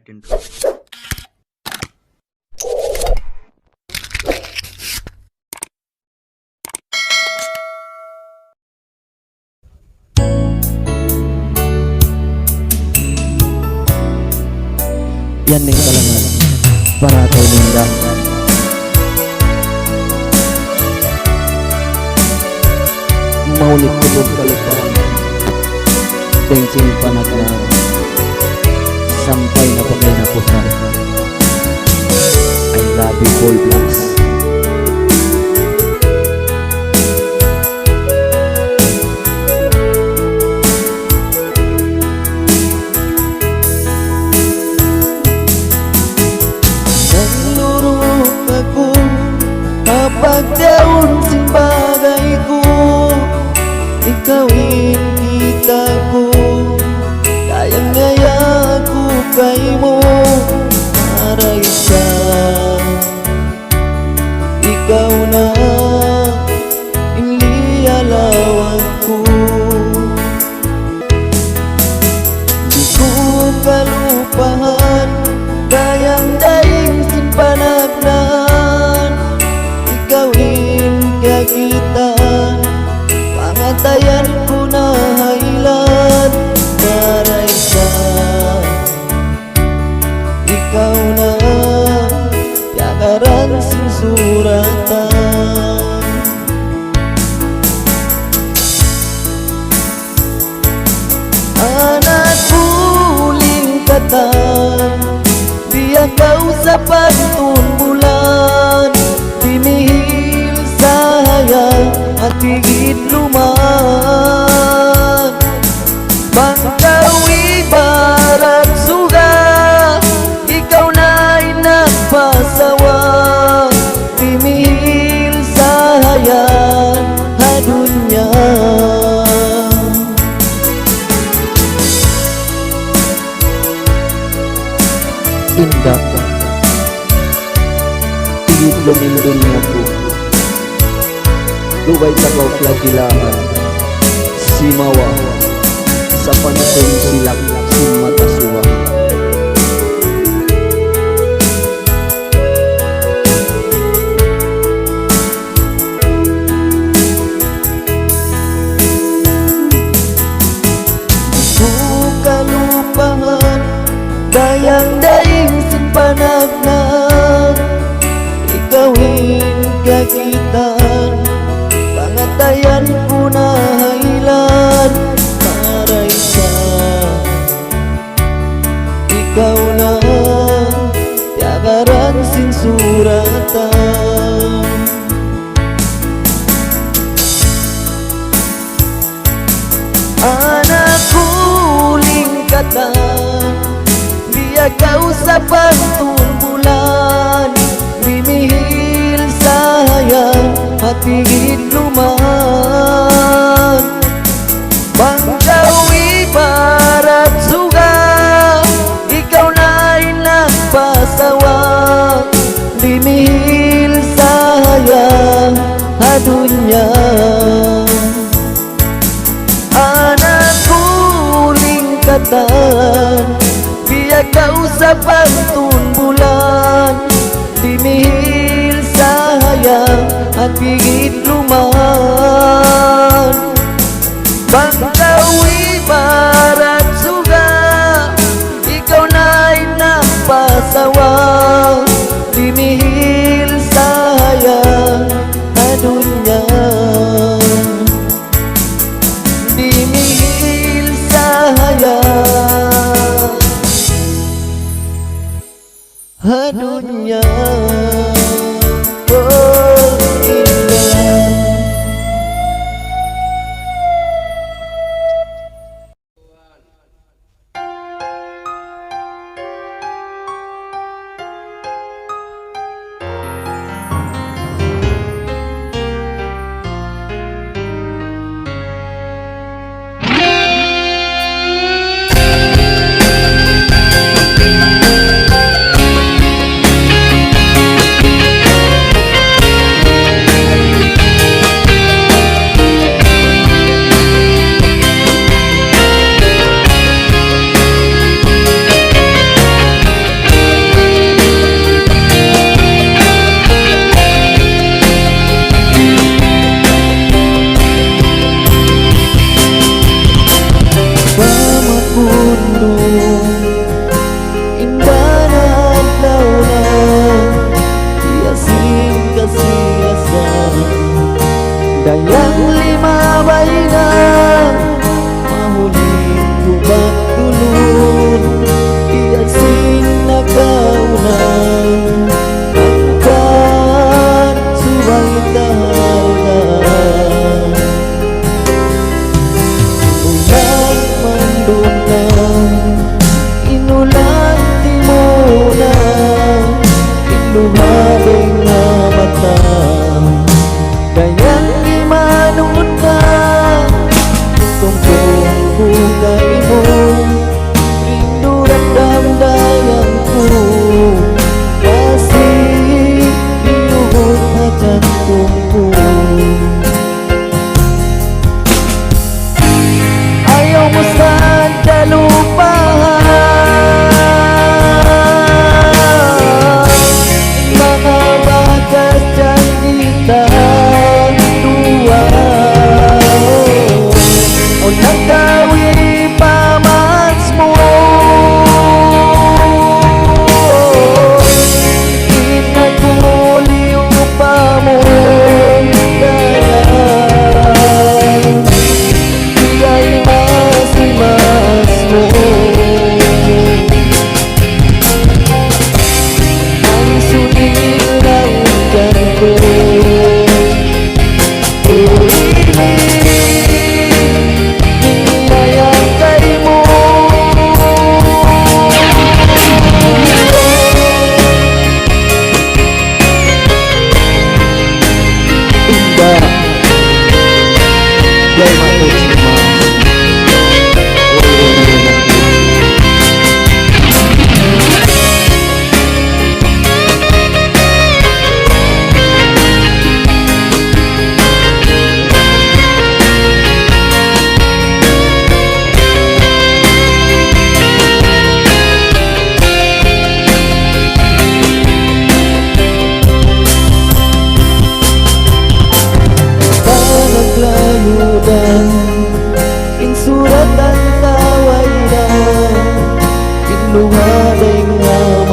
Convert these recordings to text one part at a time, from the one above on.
intro. Yan ning kalangan para kay Linda. Maulit ko kalupahan Tensing panagna sampai na pagkinapusan. I love you all plus. Nalulurog ako kapag daon sing bagay ko, ikawin kita ko, kayang-ngaya ko kay mo. Para isa, ikaw na inlialawan ko. Di ko kalupahan kayang daing sin panagnan, ikawin kagitan, pangatayan ko na hailan. Para isa, ikaw na yagaran sin suratan. Anak kuling katan, biya kau sa pantun bulan, dinihil sayang at higit luman. Bangkawi barat suga, ikaw na inagpasawa, dinihil sayang hadunya. Indah tigit lumindon niya po, luway tabaw flagilahan, simawa sa panatong silak sin matasuwa. Kalupahan dayang daing sin panagnan, ikawin kagitan, pangatayan ko na hailan. Para isa, ikaw na yagaran sin suratan. Anak kuling katan, biya kau sa pantun bulan, dinihil sayang at higit luman. Bangkawi barat suga, ikaw na inagpasawa, dinihil sayang hadunya. Anak kuling katan, biya kau sa pantun bulan, dinihil sayang at higit luman. Bangkawi barat suga, ikaw na inagpasawa, dinihil sayang hadunya. Dinihil sayang hadunya. Oh, indah.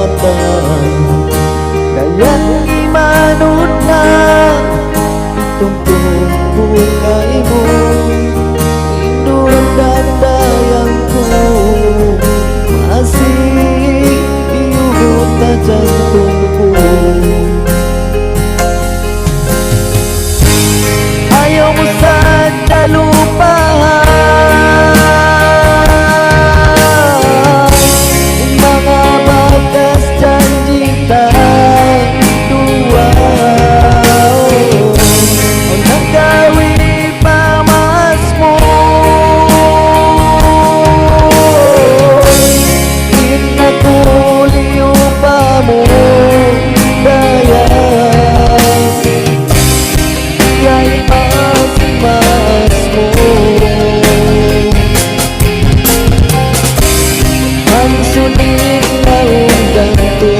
mata. Kaya't imanod na tungkol buhay mo. Indun dadayang ko masih iugot na jantung ko. Ayaw mo sa dalupahan, mga batas janji tayong ang nagawin pamas mo. Inakuliw pa mo daya kay mas mo. Ang sulit na ganto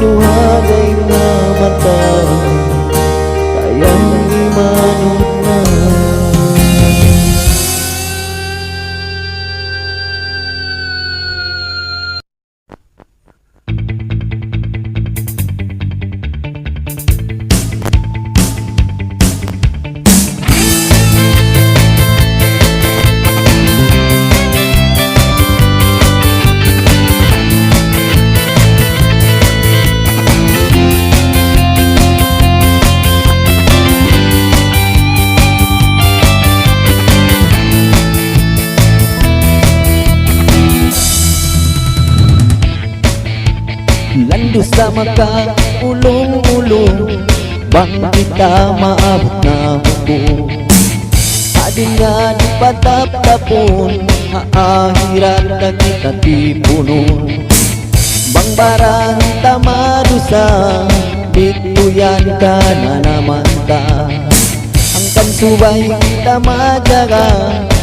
luhagay na mata, kayang imanod na. Lando sa makaulong-ulong, bang kita maabot na hubo. Adin nga di patap-tapon, haahiran na kita tipunon. Bang barang tamadusa, bituyan ka na naman ta. Ang kansubay kita madyaga,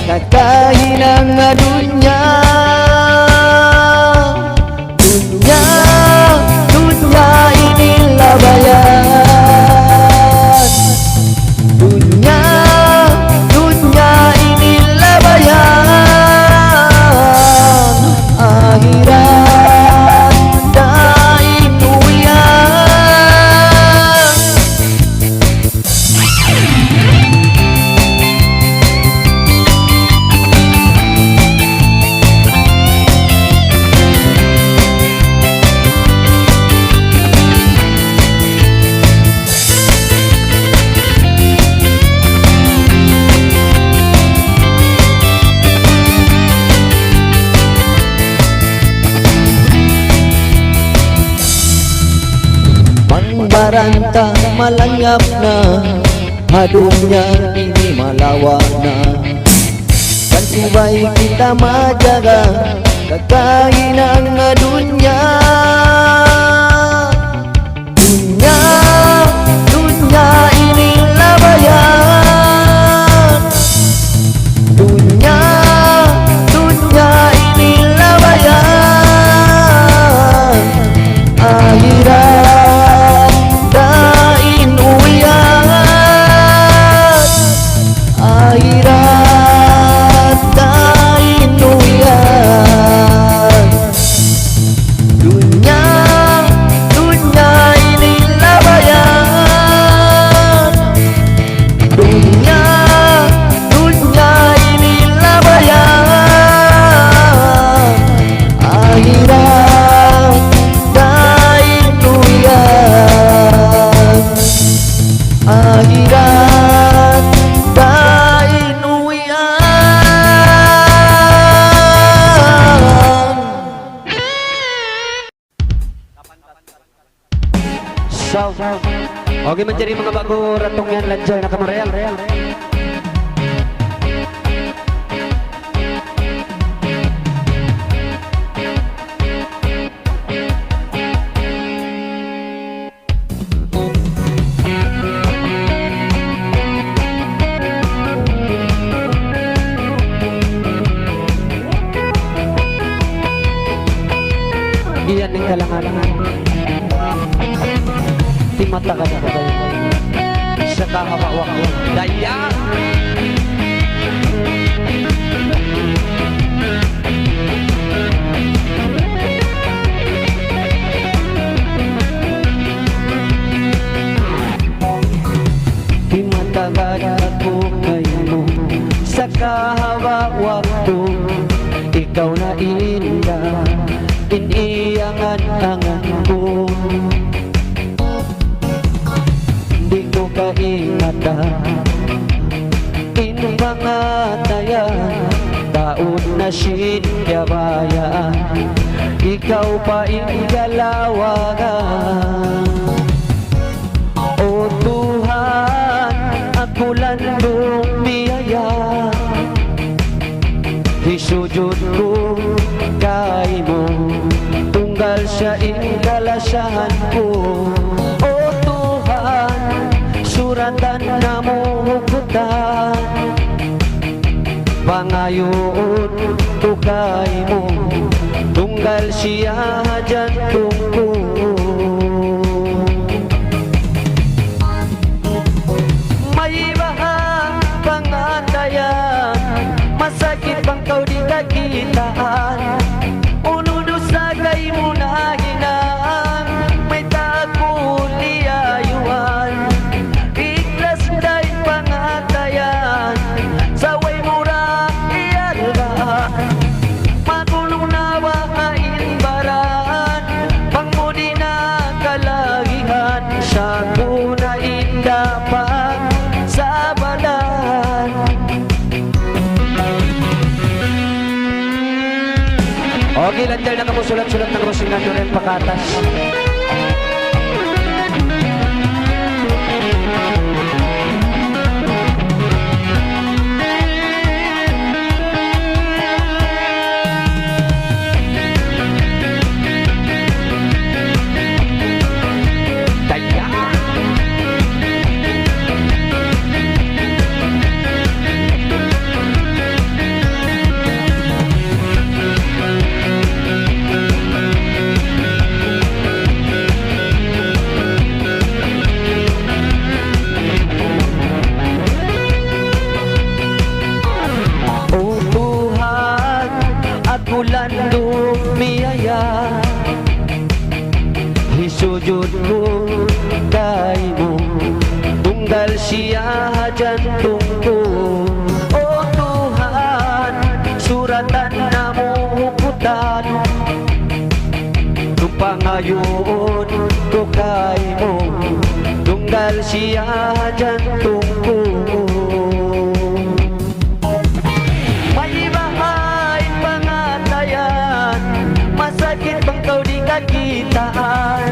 kakahinang adunya. Dunya inilabayan, dunya inilabayan, akhirat daing uyan. Baranta malangap na, hadunya ini malawa na. Kansubay kita majaga, kakainang adunya. Dunya inilabayan, dunya inilabayan, akhirat dain uyan, akhirat dain uyan. Dunya inilabayan, dunya inilabayan, akhirat dain uyan, akhirat dain uyan. Oke, mencari mga bago ratong yan lanjay na kamarel. Iyan ang kalangan. Timata ka na kayo. Sa kahawak ko. Daya. Timatagal ako kayo sa kahawak ko. Ikaw na inda, iniangan-angan ko. Di ko kaingatan mga tayan, taon na sinyabayaan. Ikaw pa ingalawagan. O Tuhan, ako lang bumiyaya. Isujud ko kay mo, tunggal sa ingalasahan ko. O Tuhan, suratan na mo hukutan. Pangayoon ko kay mo, tunggal siya jantung ko. May bahang pangatayan, masakit bang kau di kakitaan. Unudo sa kay mo na hinaan, may takul liyayuan. Ikhlas day pangatayan, saway mura iyalga. Makulong na wakain baran, pangmudi na kalagihan. Sa kuna indapang sa balan. Okay, lantal na kamo sulat-sulat ng Rosingan rin pakatas. Bulan lumiyaya, isujud ko kay mo, tunggal siya jantung ko. O Tuhan, suratan na mo hukutan. Pangayoon ko kay mo, tunggal siya jantung ko. Masakit bang kau di kakitaan.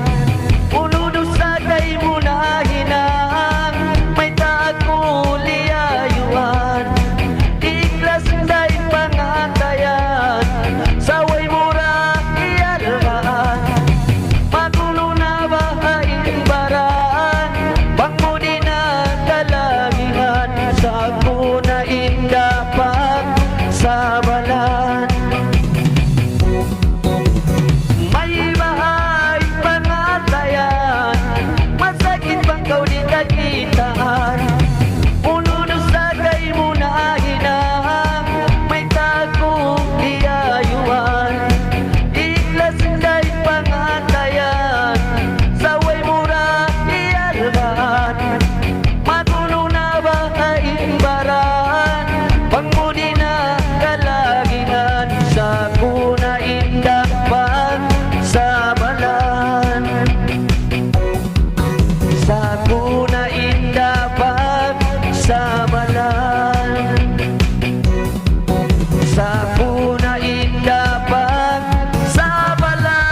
Unudo sa kay mo na hinang, may takul liyayuan. Ikhlas day pangatayan, saway mura iyalgaan. Magulo na bahain baran, pangmudi na kalagihan. Sa kuna indapag sa balan. Kau di kakitaan, unudo sa kay mo na hinang, may takong liyayuan. Ikhlas day pangatayan, saway mura iyalgaan. Magulo na bahain baran, pangmudi na kalagihan. Sa kuna indapag sa balan. Sa kuna indapag sa balan. Sa kuna indapag sa balan.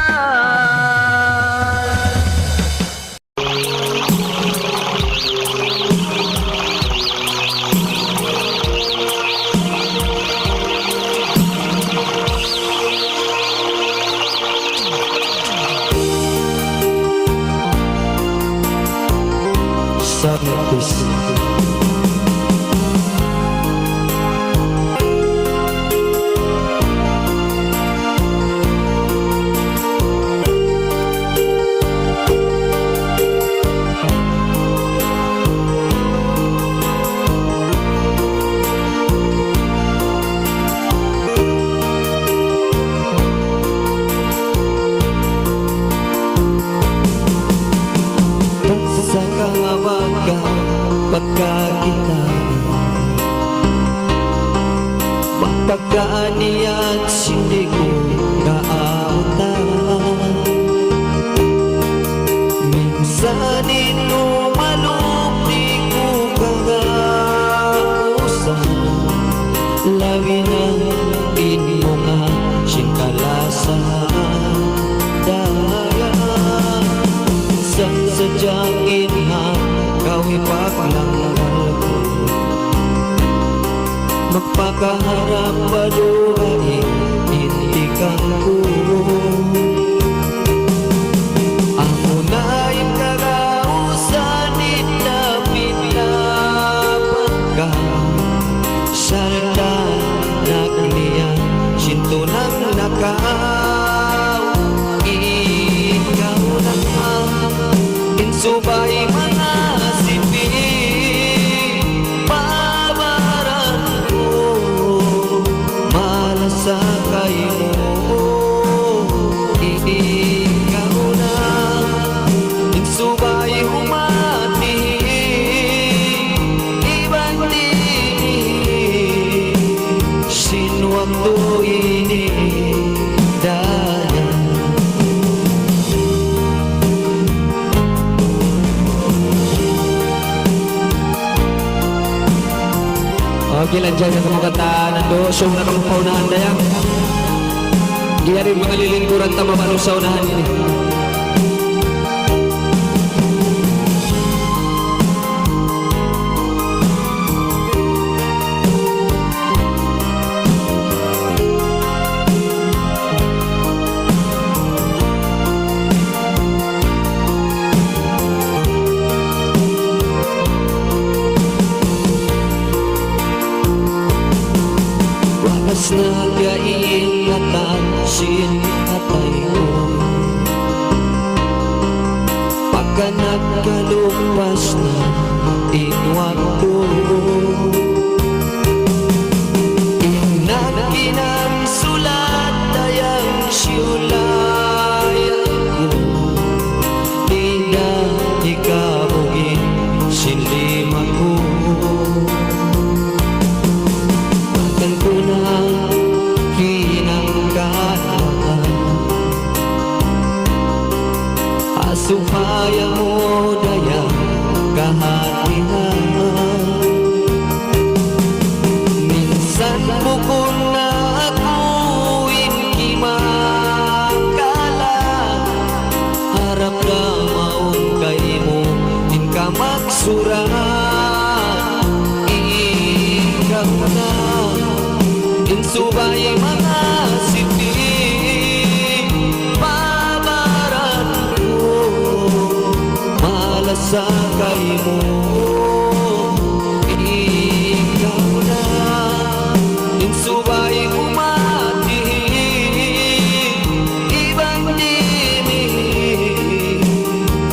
Sabis. pagkakita magpagkaaniyan hindi ko kaautan. Minsan inumalok di ko kagakusan, lawi ng mo nga singkalasan daya. Minsan sadyang kawipak lang ako magpakaharap paluhay hindi kang ko. Ako na yung karausan inapit na pagka salta nagniyan sinto ng nakaw. Ikaw na ang insubay mga sipi pabaran ko malasakay mo. Ikaw na insubay humati ibandi sinuwag to ini daya. Okay lang dyan sa kumagata nando siyong nakamupaw na handayang di rin mga lilingkuran tama manusaw na handin. Wakas na kaingatan sinatay ko pagka nagkalumpas na inwag ko. Inagkinang sulat dayang siyulayan ko di na ikabugin sinlima ko. Makan ko na supaya mo daya kahatihan. Minsan bukod na ako ikimakala harap na maun kay mo din ka magsurat. Ikaw na insubay mga sipi sakay mo. Ikaw na insubay humati ibang dini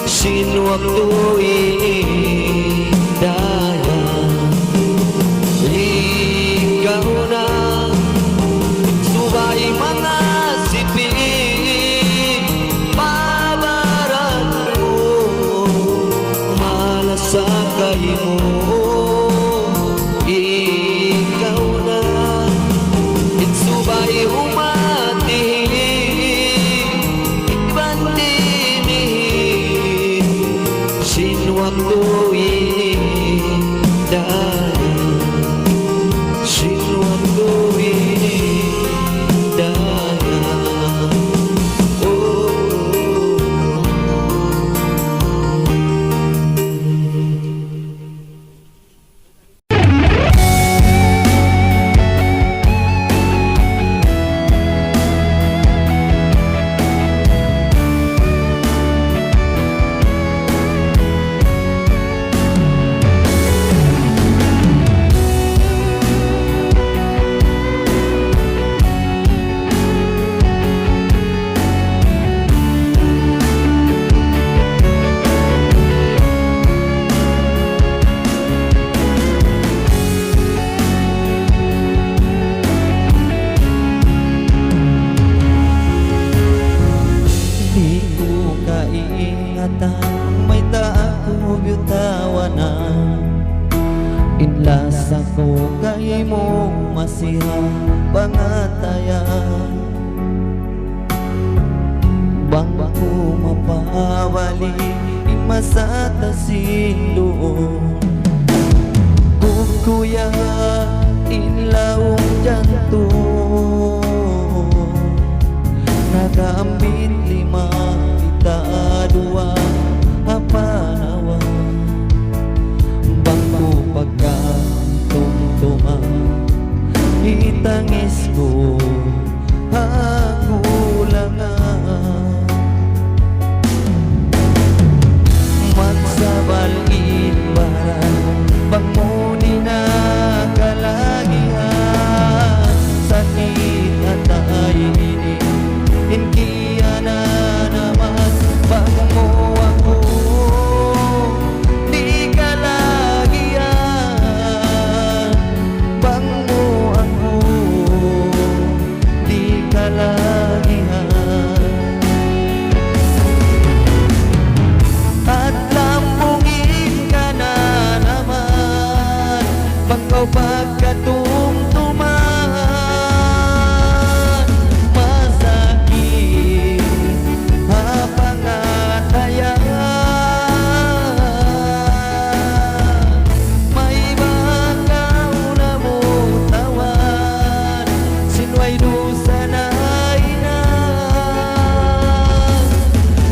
sinuwag tuwing daya. Ikaw na insubay mga sipi sakay mo. Ikaw na insubay humati ibang dini sinuwag tuwing daya. Sinuwag tuwing daya. ingatan may taako bitawanan Ako kay mo masiha pangatayan, bang ko mapawali masata sindoon. Kuya inlaong janto, nagambit lima kita dua apanawa, bangko pagkatumtuma itangis ko aku langan. Magsabal ibaran pangmuni na kalagihan, sakit at ini inkiya na naman. Bang mo ako di kalagihan, bang mo ako di kalagihan. At lambungin ka na naman, bangkaw pagkatumtuman, masakit hapangatayan. May bakaw na mo tawan, sinway dusa na inang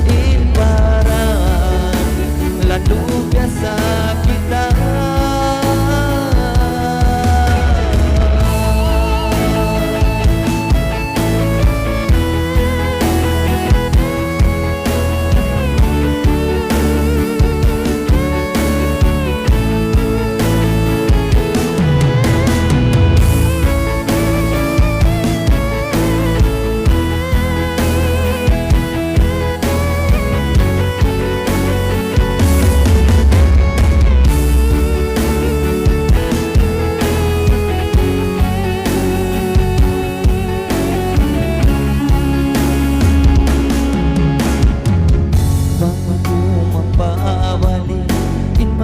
inparan ladugya sa kita.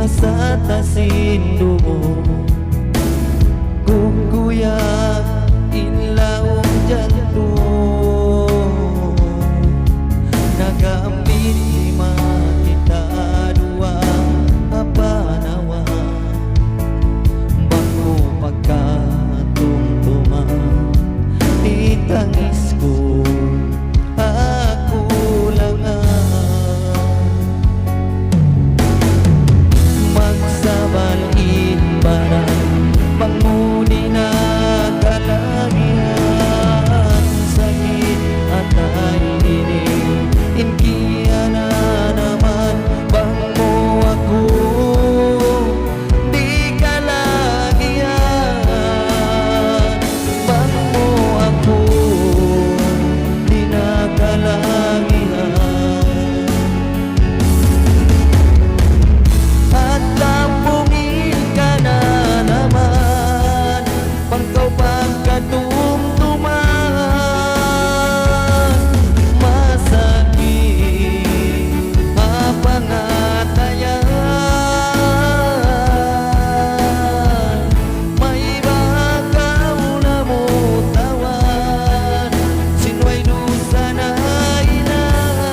Sa tasindo kukuyak inlaong janto, nagambit lima kita dua apanawa, bangko pagkatumtuma itangis ko aku langan. Magsabal ibaran pangmuni na kalagihan, sakit at ini inkiya na naman. Bang mo ako di kalagihan, bang mo ako di nakalagihan. At lambungin ka na naman, pangkaw pagkatumtuman, masakit hapangatayan. May bakaw na mo tawan, sinway dusa na inang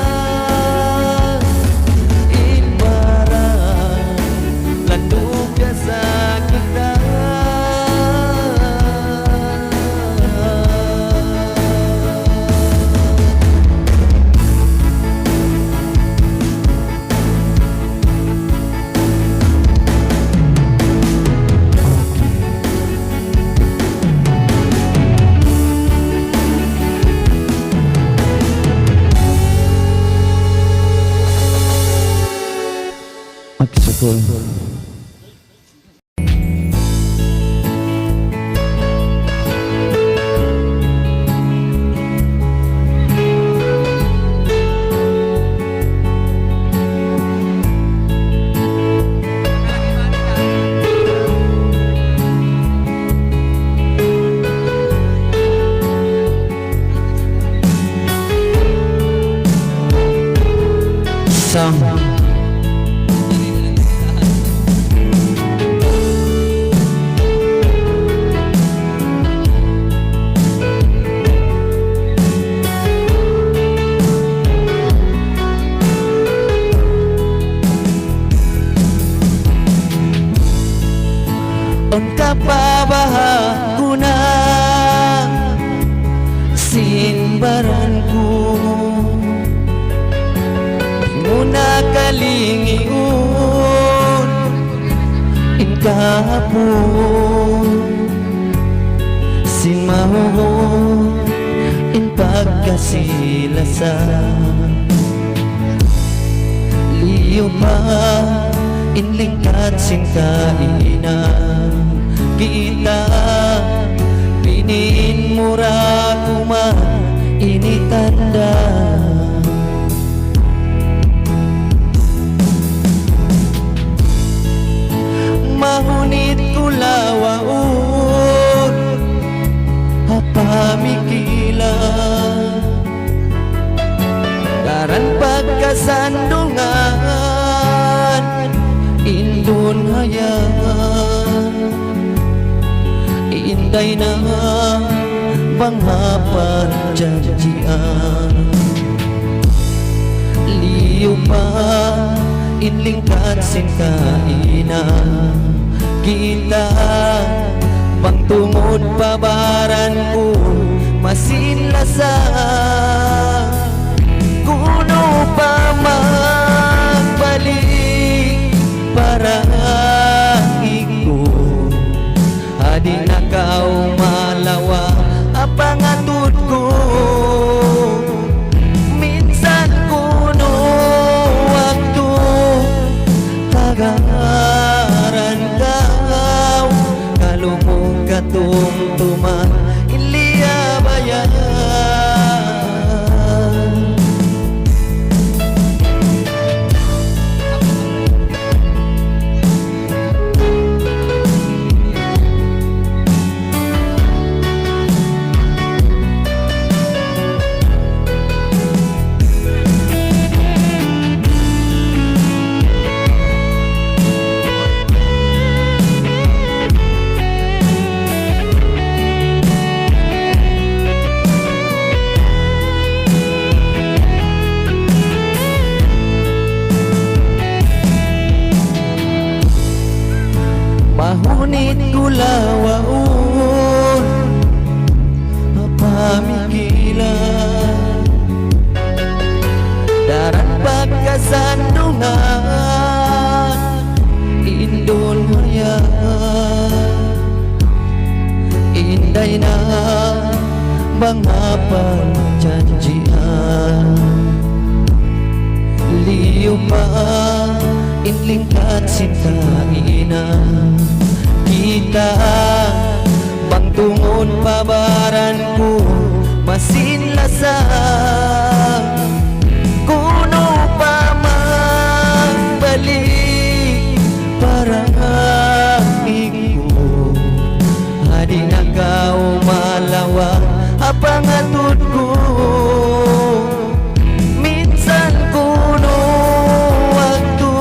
inbaran landugya sa kita. Magsukol. Song kapabaha ko na sinbaran ko muna kalingiun in kahapon sinmahon in pagkasilasan liyo pa in lingkat singkaina kita pinin mura kuma ini tanda mahunit kulawaon apamikilan daran pagkasandungan indun hayaan inday na banghapan janjian liyo pa inlingkat singkaina kita bang tungod pabaran ko masinlasa kuno pa magbalik para iko adi na kau malawa apangatut ko minsan kuno waktu tagaran kau kalumong katumtuman iliya bayan mahunit kulawaon apamikilan daran pagkasandungan indon hayaan inday na banghapan janjian liyo pa inlingkat sintaina kita bang tungod pabaran ko masinlasa kuno pa magbalik para iko adi na kau malawa apangatut ko minsan kuno waktu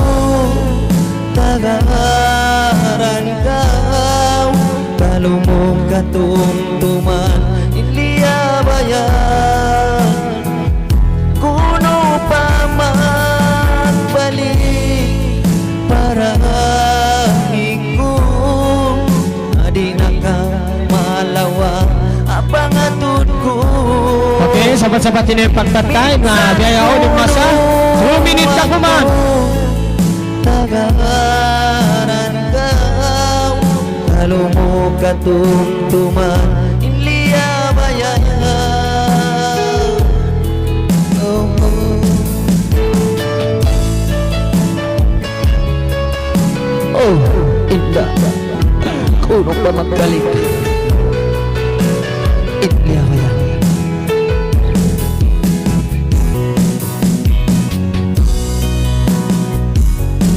tagaran kau kalumong katumtuman iliya bayan kuno pa magbalik para iko adi na ka malawa apangatut ko. Okay, sahabat-sahabat ini pagtatay na biaya o ng masa 2 minutes na kuman tagaran kau kalumong katumtuman iliya bayan oh, oh. Oh, indah kuno pa magbalik iliya bayan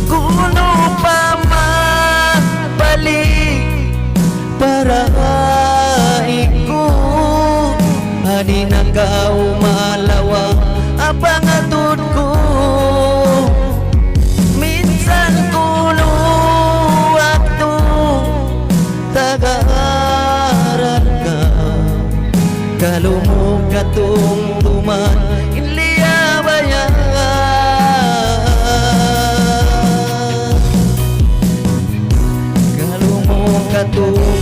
kuno pa magbalik para iko adi na kau malawa apangatut ko minsan kuno waktu tagaran ka kalumong katumtuman iliya bayan kalumong katumtuman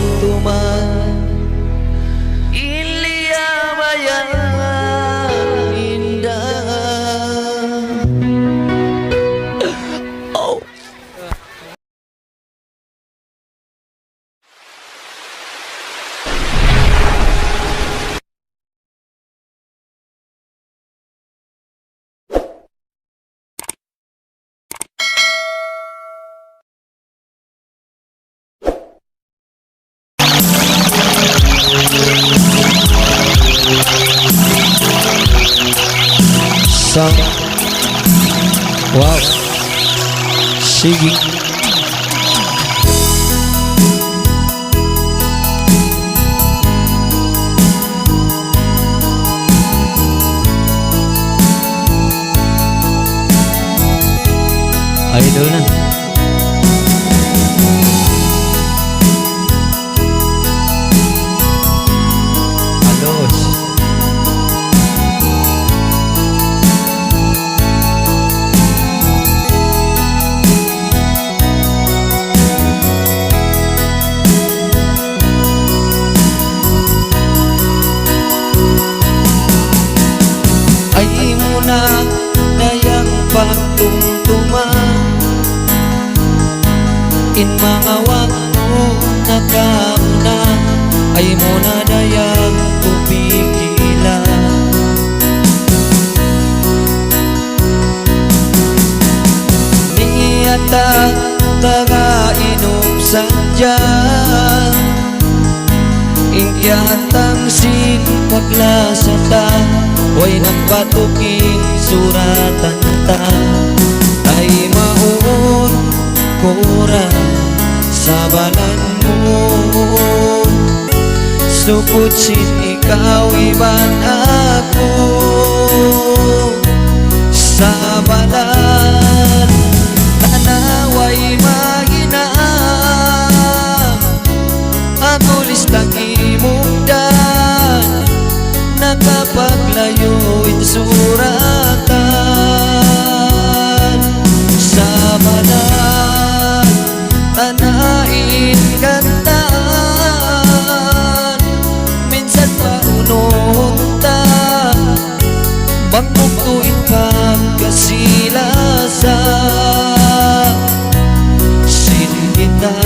Song. Wow. Sige. Idol na. Alos. Ay mo na dayang pagtumtuman in mga wakto na kauna, ay mo na dayang kupigilan. Niyata taga inupsan dyan, ingyatang paglasata, way nagpatuking suratan ta. Ay mauon kura sa balan mo, sukot sin ikaw iban ako sa balan. Tanaway maginam, ako listang imugdan, nakapaglayo insuratan sa balan. Tanain kantaan, minsan paununtan, magmugtuin pagkasilasan. Sinita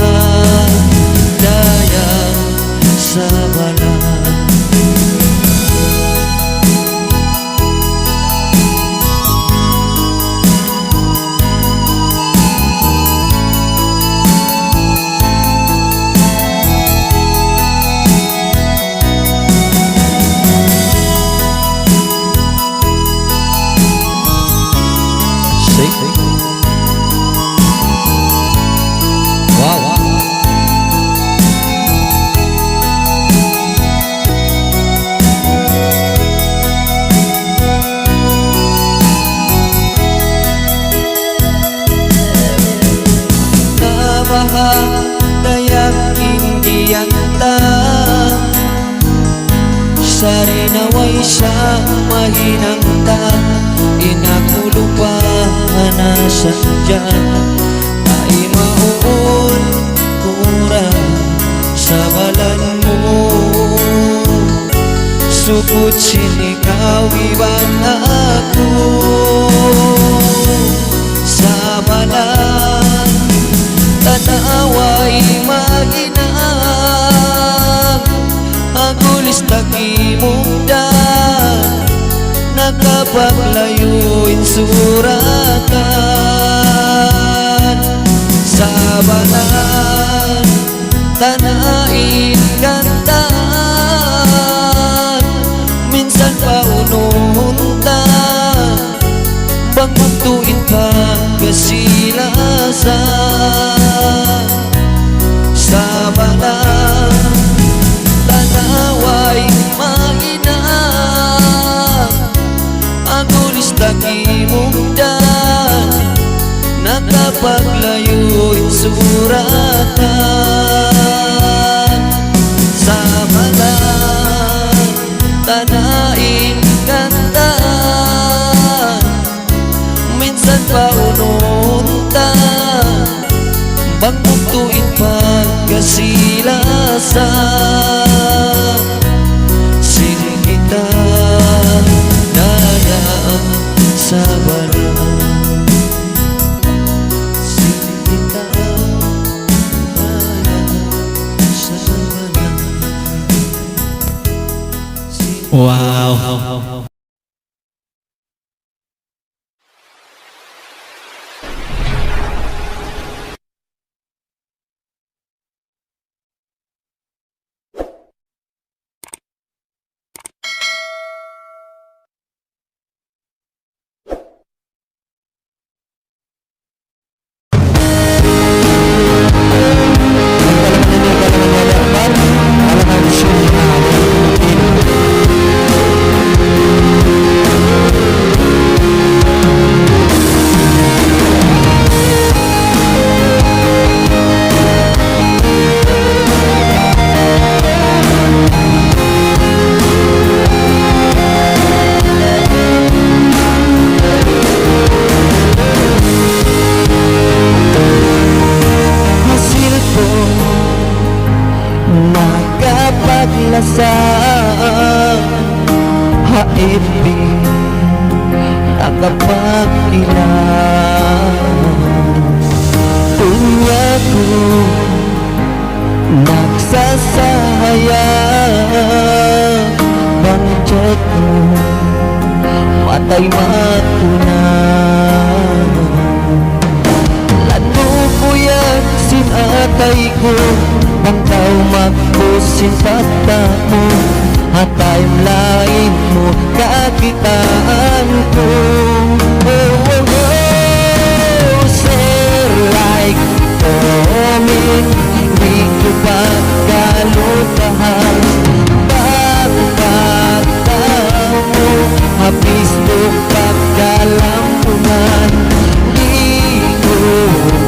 dayang sa balan. Dayang indiyanta, sarinaway sa mahinangta, inakulupahan na sadyan. Ay mauon kura sa balan mo, sukot sinikaw iban ako sa balan. Tanaway maginang, agulis takimugdan, nakapaglayo insuratan sa balan. Tanain kantaan, minsan paununtan, pagmagtuin pagkasilasan sa balan. Tanaway maginang, agulis takimugdan, nakapaglayo insuratan sa balan. Tanain kantaan, minsan paununtan, pagmugtuin pagkasilasan. Sige kita dayang sa balan, sige kita dayang silbing tagapagkilang. Unya ko nagsasahayang, banjat mo matay matunan. Lalo ko yan sinatay ko, ang tao magpusin pata mo, hatay lain mo kakitaan ko. Oh, oh, oh, sir, like omin, di ko pa kalutahan. Pagpata mo, habis mo pagkalampunan. Di ko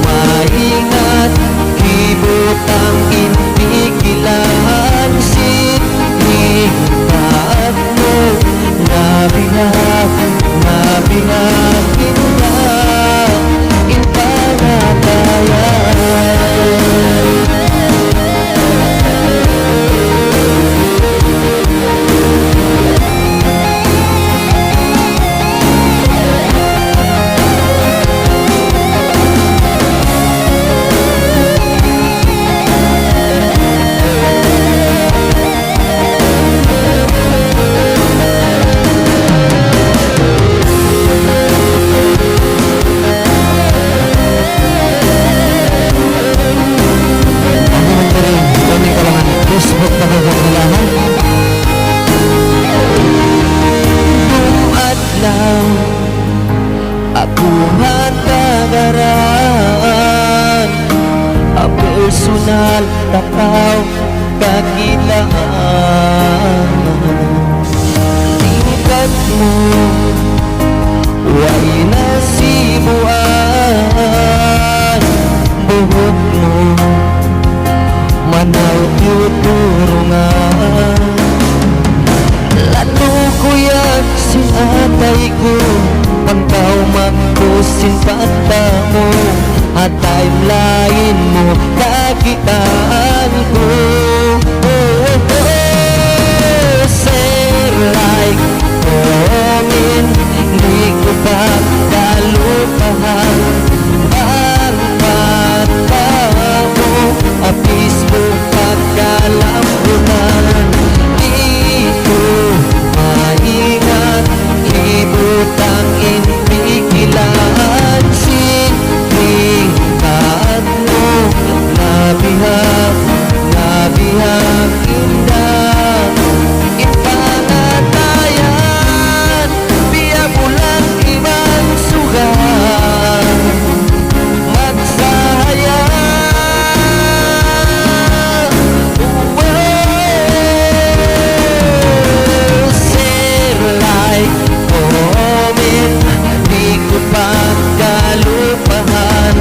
maingat, kibutang intikilahan. Sinigbaat mo, nabihag, nabihagin na inpanatayan. Facebook na kagagalaman. Bumadlaw ako hatagaran, a personal takaw kakilaan. Tingkat mo way nasibuan, buhok mo manaw tuturungan. Lalo ko yan sinatay ko, pagkaw magpusin pata mo, at timeline mo kakitaan ko. Oh, oh, oh, sir, like omin, di ko pa kalupahan. Ang pata mo, apis mo pagkalampunan. Di ko maingat, libutang intikilaan. Sinigbaat mo, nabihag, nabihag indah ipanatayan. Biya bulang ibang sugat magsayang. Oh, sir, like omin, di ko pa kalupahan.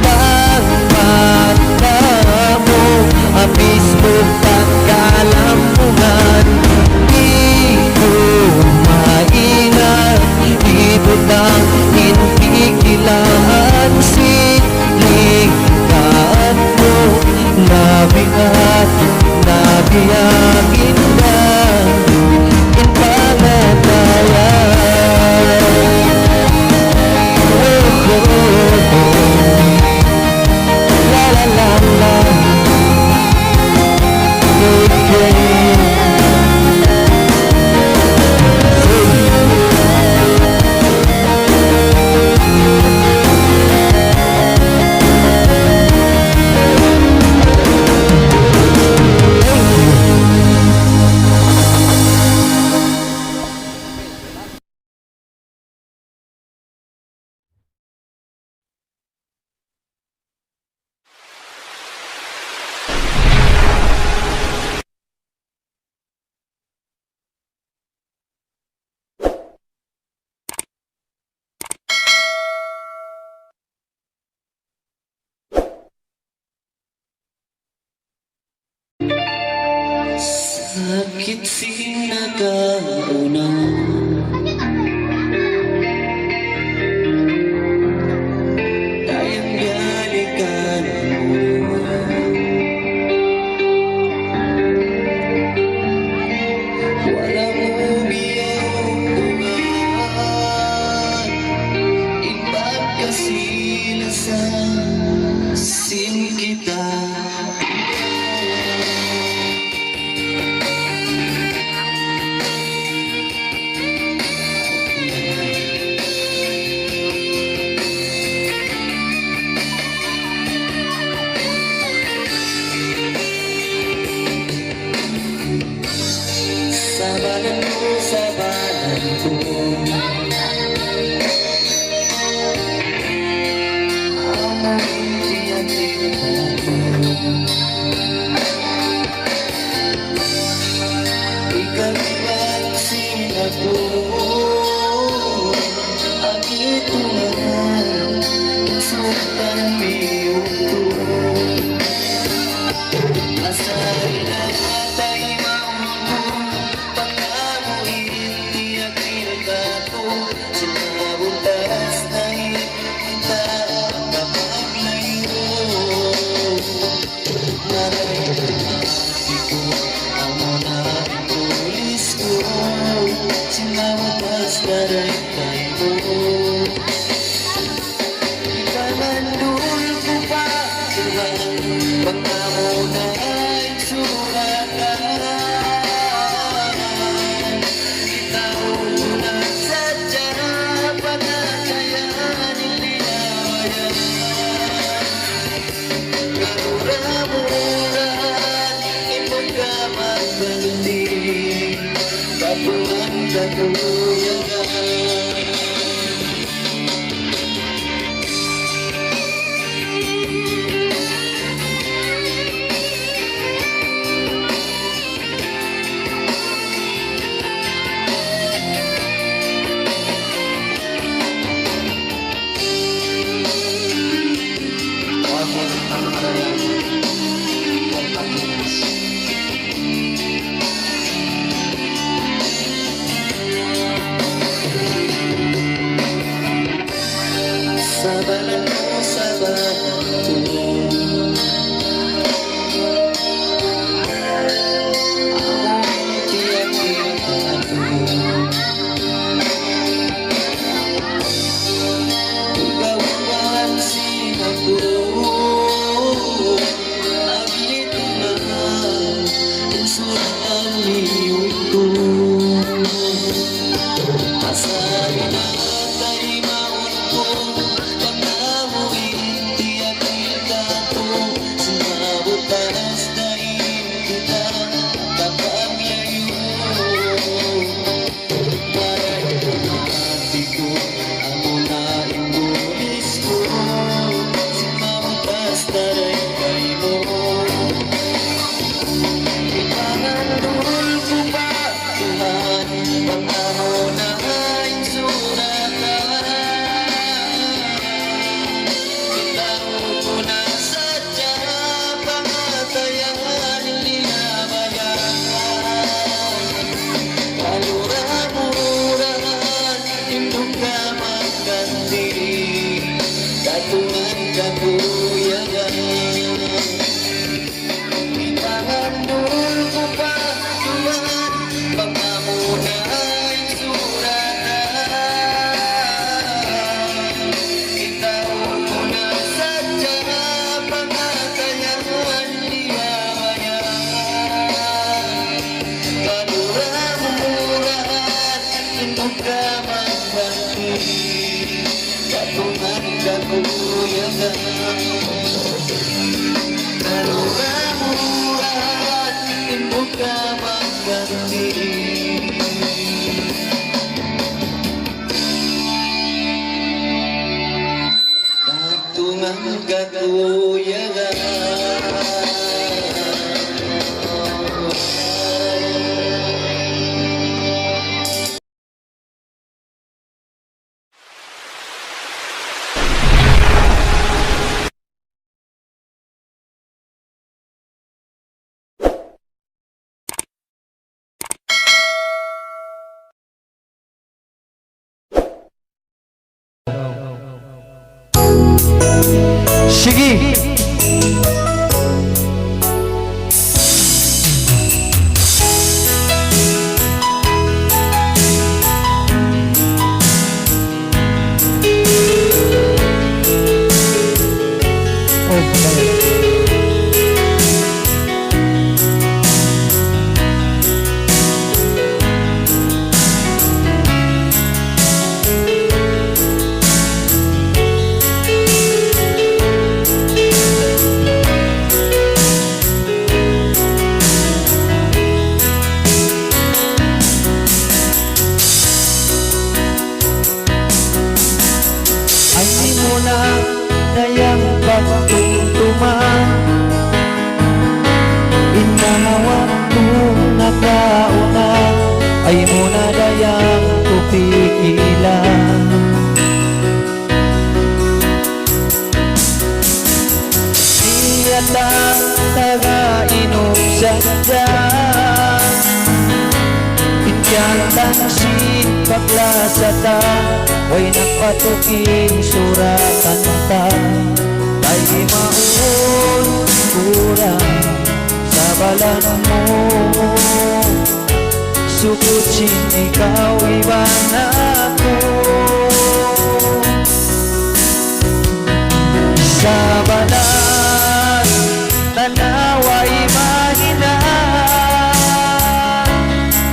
Pagpata mo, abis mo pagkalampungan. Di ko maingat, ibutang intikilaan. Sinigbaat mo, nabihat, nabiyagin na inpanatayan. Oh, oh, oh. La la la la. Okay. Sakit sinagauna, tayang balikan mo. Walang umiyaw Sige. na dayang pagtumtuman. Inahawak kong nakauna ay muna dayang kupikilan. Iyatang taga-inom sadya, Pinyatang sipaglasata, way nagpatukin suratan ta. Tay maun kurang sa balan mo, sukutsin ikaw iban ako. Sa balan tanaway mahina,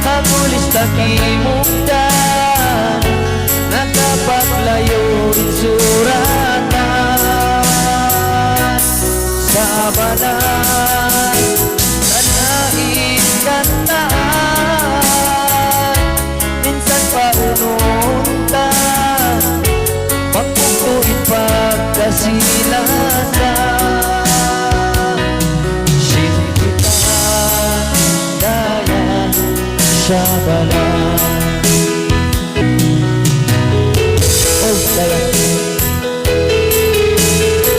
kagulis takimugdan, nakapaglayo rin suratan. Sa balan tanain kantaan, minsan pa ununtan, pagputuin pagkasilasan. Sintitan daya sa balan. Oh, daya.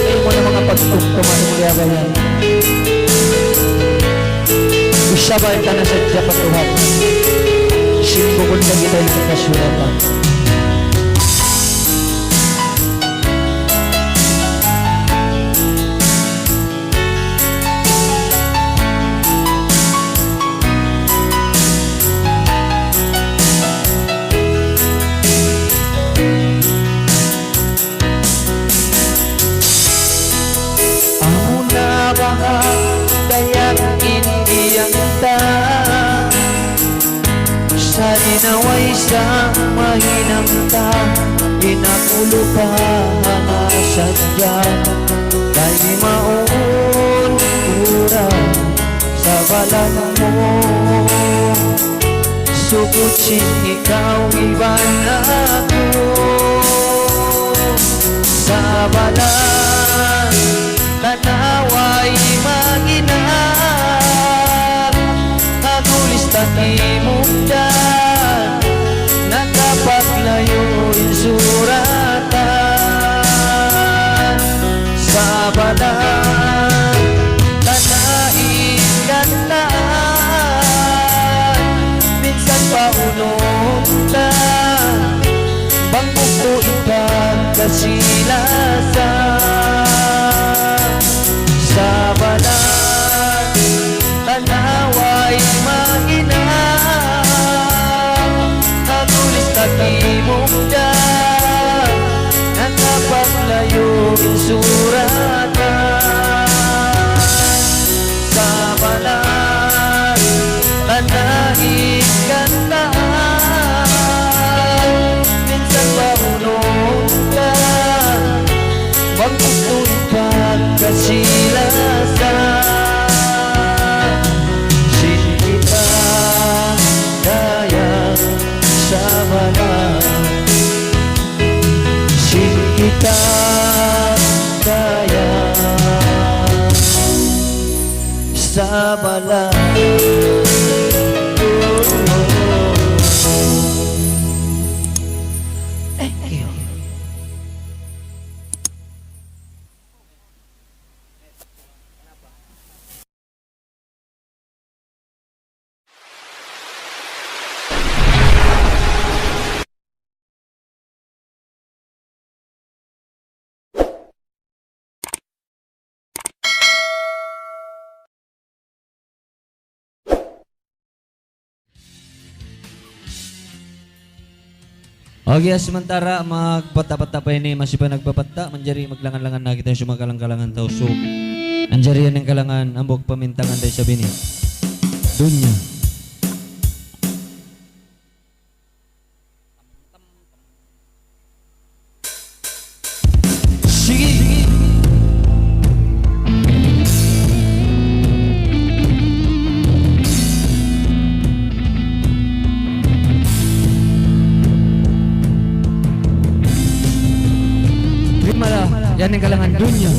Ay mo na mga pagtugtuman mo kaya ba yan? Isabay ka na sa Diya patuhan. Simbukol ka kita yung kasuratan. Amo na baka dayang indiyanta, sa inaway sa mahinamta, inakulo ka nga sadya. Dahil maun kurang sa balan mo, sukutsin ikaw iban ako. Sa balan tanaway maginang, kagulis takimugdan, nakapaglayo rin suratan. Sa balan tanain kantaan, minsan pa ununtan, pagpupuin pagkasilasan. Sa balan tanaway maginang, kagulis takimugdan, nakapaglayo rin suratan. Sa balan tanain kantaan, minsan pa ununtan, pagpupuin pagkasilasan. Sintitan daya sa balan, sintitan daya sa balan. Thank you. Okay, sementara magpata-pata pa ini masih pa nagpapata, manjari maglangan-langan na kita yung sumakalang-kalangan tao. So, anjari yan ang kalangan, ambog pamintangan tayo sabi niya. Dunya. Sige! Mala Yan ang kalangan dunya.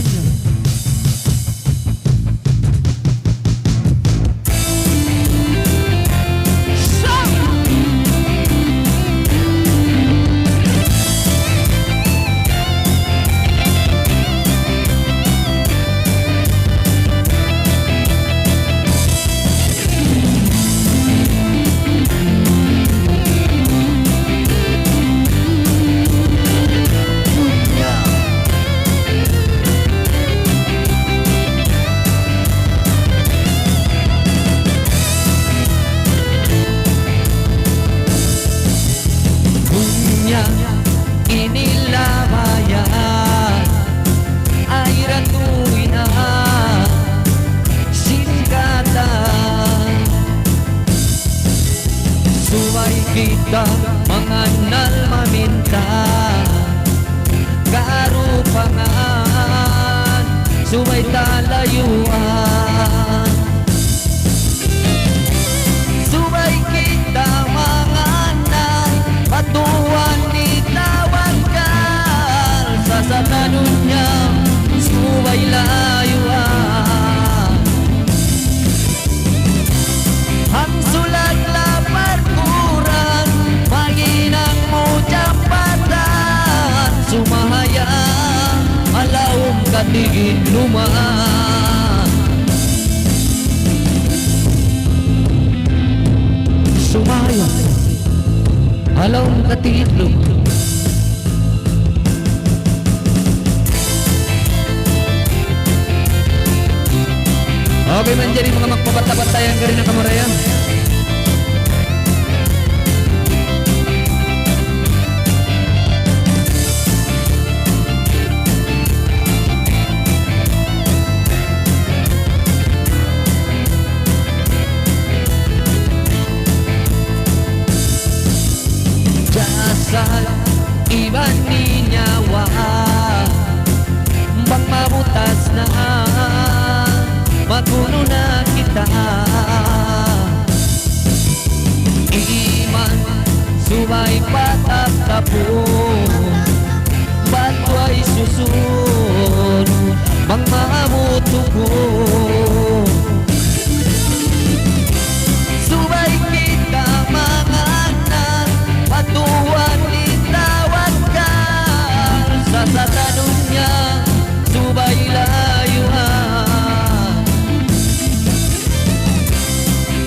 Inilabayan ay ratuwi na singkatan. Suway kita mga nalmaminta karupangan, suway talayuan. Suway kita mga nal patuan ni tawag ka sa tanong niya, suway layuan. Ang sulat lapar kuran, maginang mo jampatan. Sumahaya, alawang katigin lumaan. Sumahaya, alawang katigin lumaan. Okay man dyan mga magpabata-batayan ka rin ng kamarayan. Jasal iban ninyawa bang mabutas na magulo na kita. Iman subay patap-tapo batway susun bang maamutuko. Subay kita mga anak patuan itawag ka sa tanong niya, subay layuan.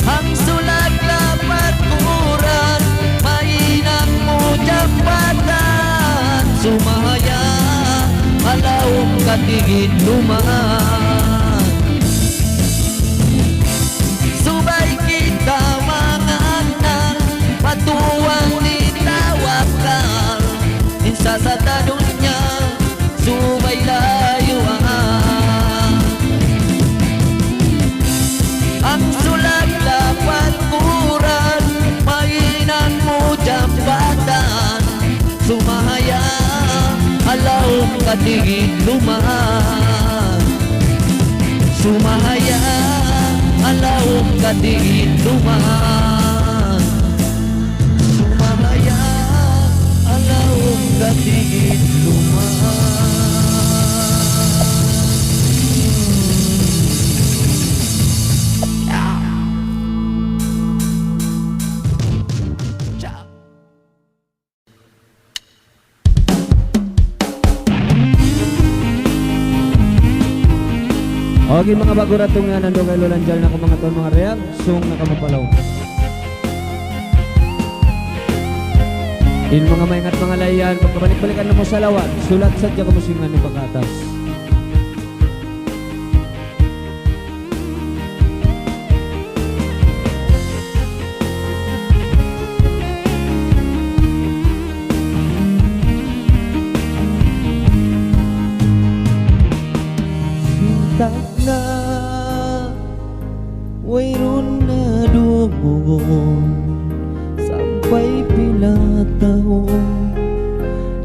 Ang sulag lapat kuran, mainang mo jampatan. Sumahaya, alawang katigin lumaan. Subay kita mga anak, patuwang nitawakal. Insa sa tanong niya, subay layuan. Ang sulag lapat kuran, mainang mo jampatan. Sumahaya, alawang katigin lumaan. Sumahaya, alawang katigin lumaan. Sumahaya, alawang katigin lumaan. Okay mga baguratong nga nando kay Lolanjal na mga ton mga real sung nakamapalaw. In mga maingat mga layan, pagkabalik-balikan na mo sa lawan, sulat sadya kamusingan ng pagkatas. Na wayron na dugon sampai pila taon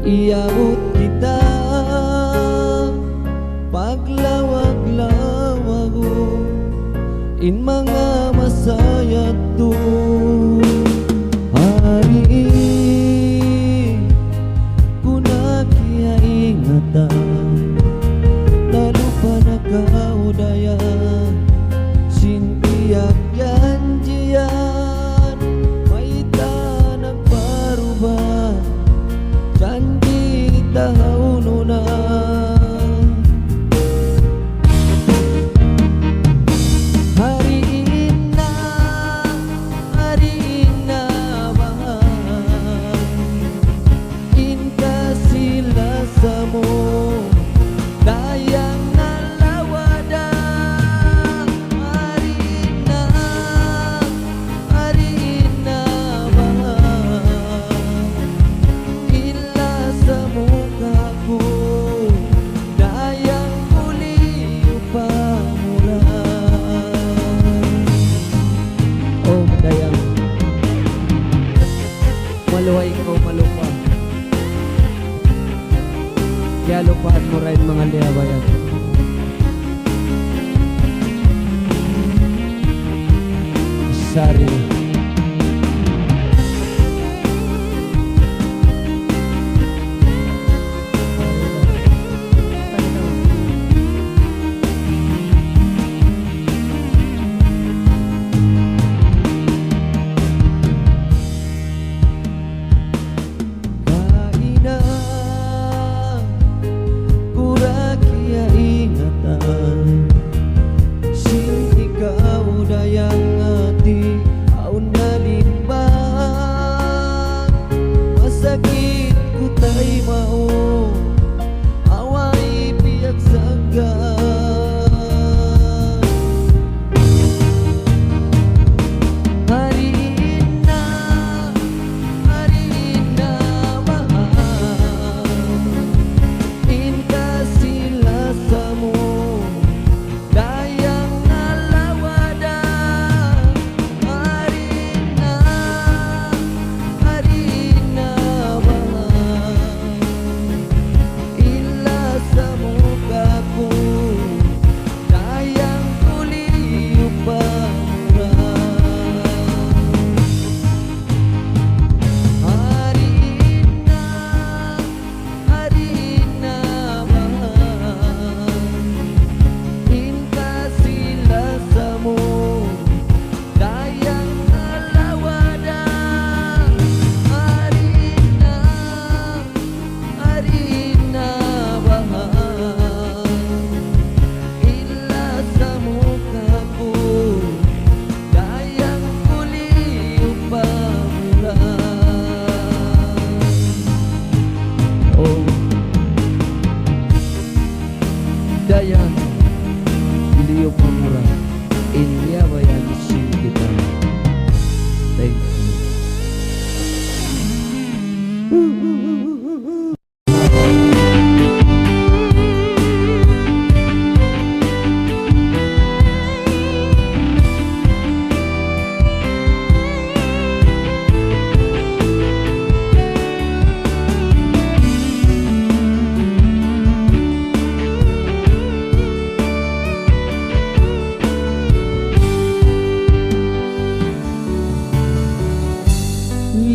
iabot kita paglawag-lawag in mga masaya to hari kuna kaya ingatan janji tahu na hari ina bahang inka sila sa mo dayang nalawada hari ina bahang ila sa mukha ko dayang uli pamulan. Oh dayang maluway ko malupa kaya lupahan mo rin mga liabayan. Sari kaina kurakia ingatan sin ikaw dayang hati au nalimbang masakit ku tay mau awai piyak sagad hari ina mahal inka sila sa mo dayang nalawada hari ina mahal ila sa mukha ko dayang uli pamulan. Hari ina mahal inka sila sa mo dayang nalawada hari ina bahang ila sa mukha ko dayang uli pamulan. Oh dayang iliyo pamura India bayan sing kita. Thank you.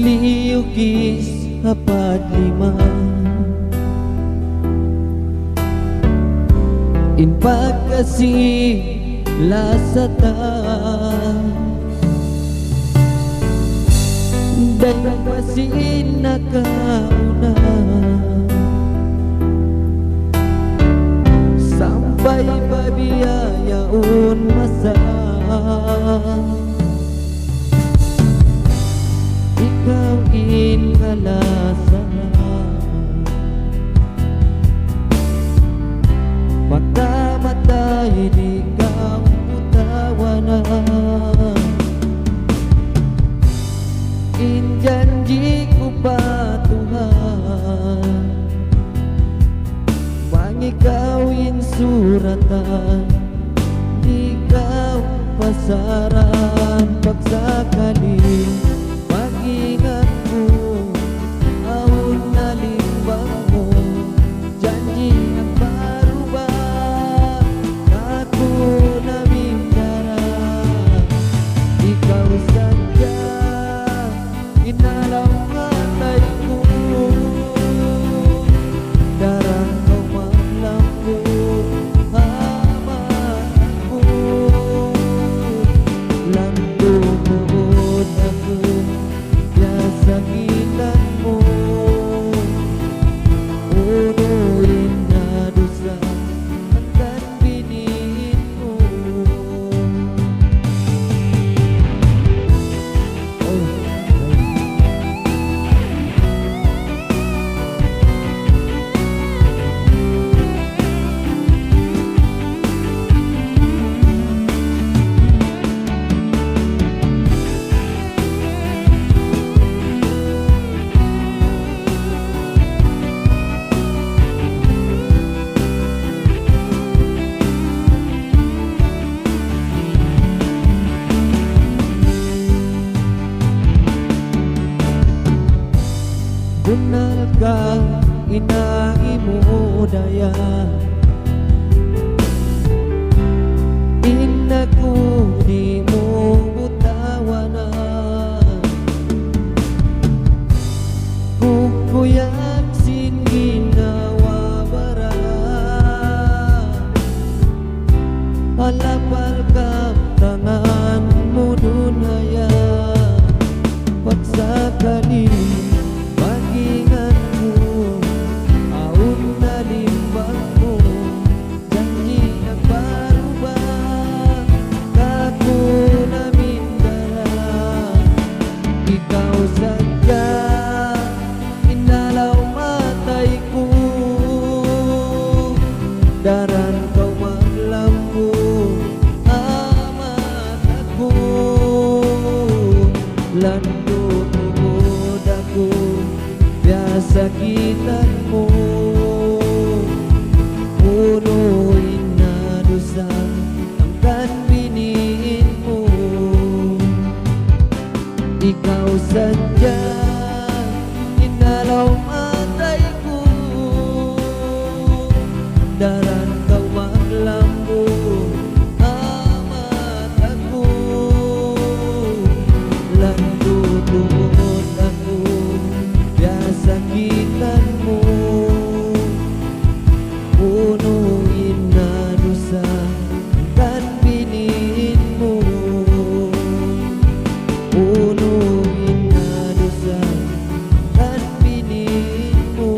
Liukis hapad lima in pagkasih lasatan dan pasin nakauna sampai pabiyayaun masa ikaw inkalasan mata-matay di kang utawanan injanji ko pa Tuhan mangikawin suratan di kau pasaran pagsakali ingat mo, ahon na limbang mo, janji ang parubah, ako na bintara, ikaw sadya, inalaw ngatay ko, darang kau maglambo, haman ko, kang inagi mo daya. Inaku di mo butawanan, kukuyak sin ginawa bara. Alapal ka tangan mo dunaya, pagsakali magingan mo, aun na limbang mo, janji na parubah, kako namin dara. Ikaw sadya, inalaw matay ko, daran kau maglambo, amat ako, lando tungod ako, biasa kitan mo, punuin na dusa ang kanbiniin mo. Ikaw sadya, inalaw matay ko, daran kang maglambo, amat ako, lando tungod ako, biasa kitan mo, punuin na dusa kan biniin mo, punuin na dusa kan biniin mo.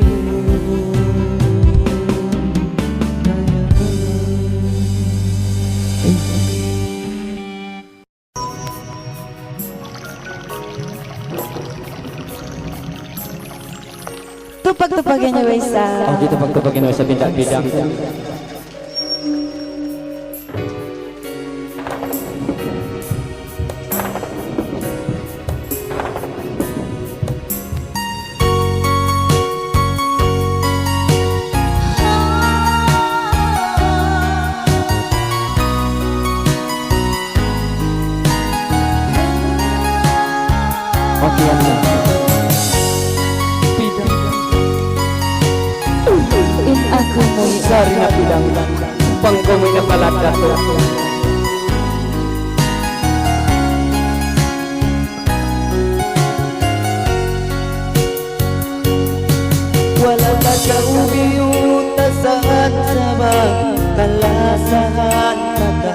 Tupag-tupagin niyo isa. Oh, dito pagtupagin mo sa bidang-bidang. Okay, yan na. In ako mo Sari na bidang, pangkumoy na palaka to. Wala ka kaubiyuta saan sama, kalasahan ka ka.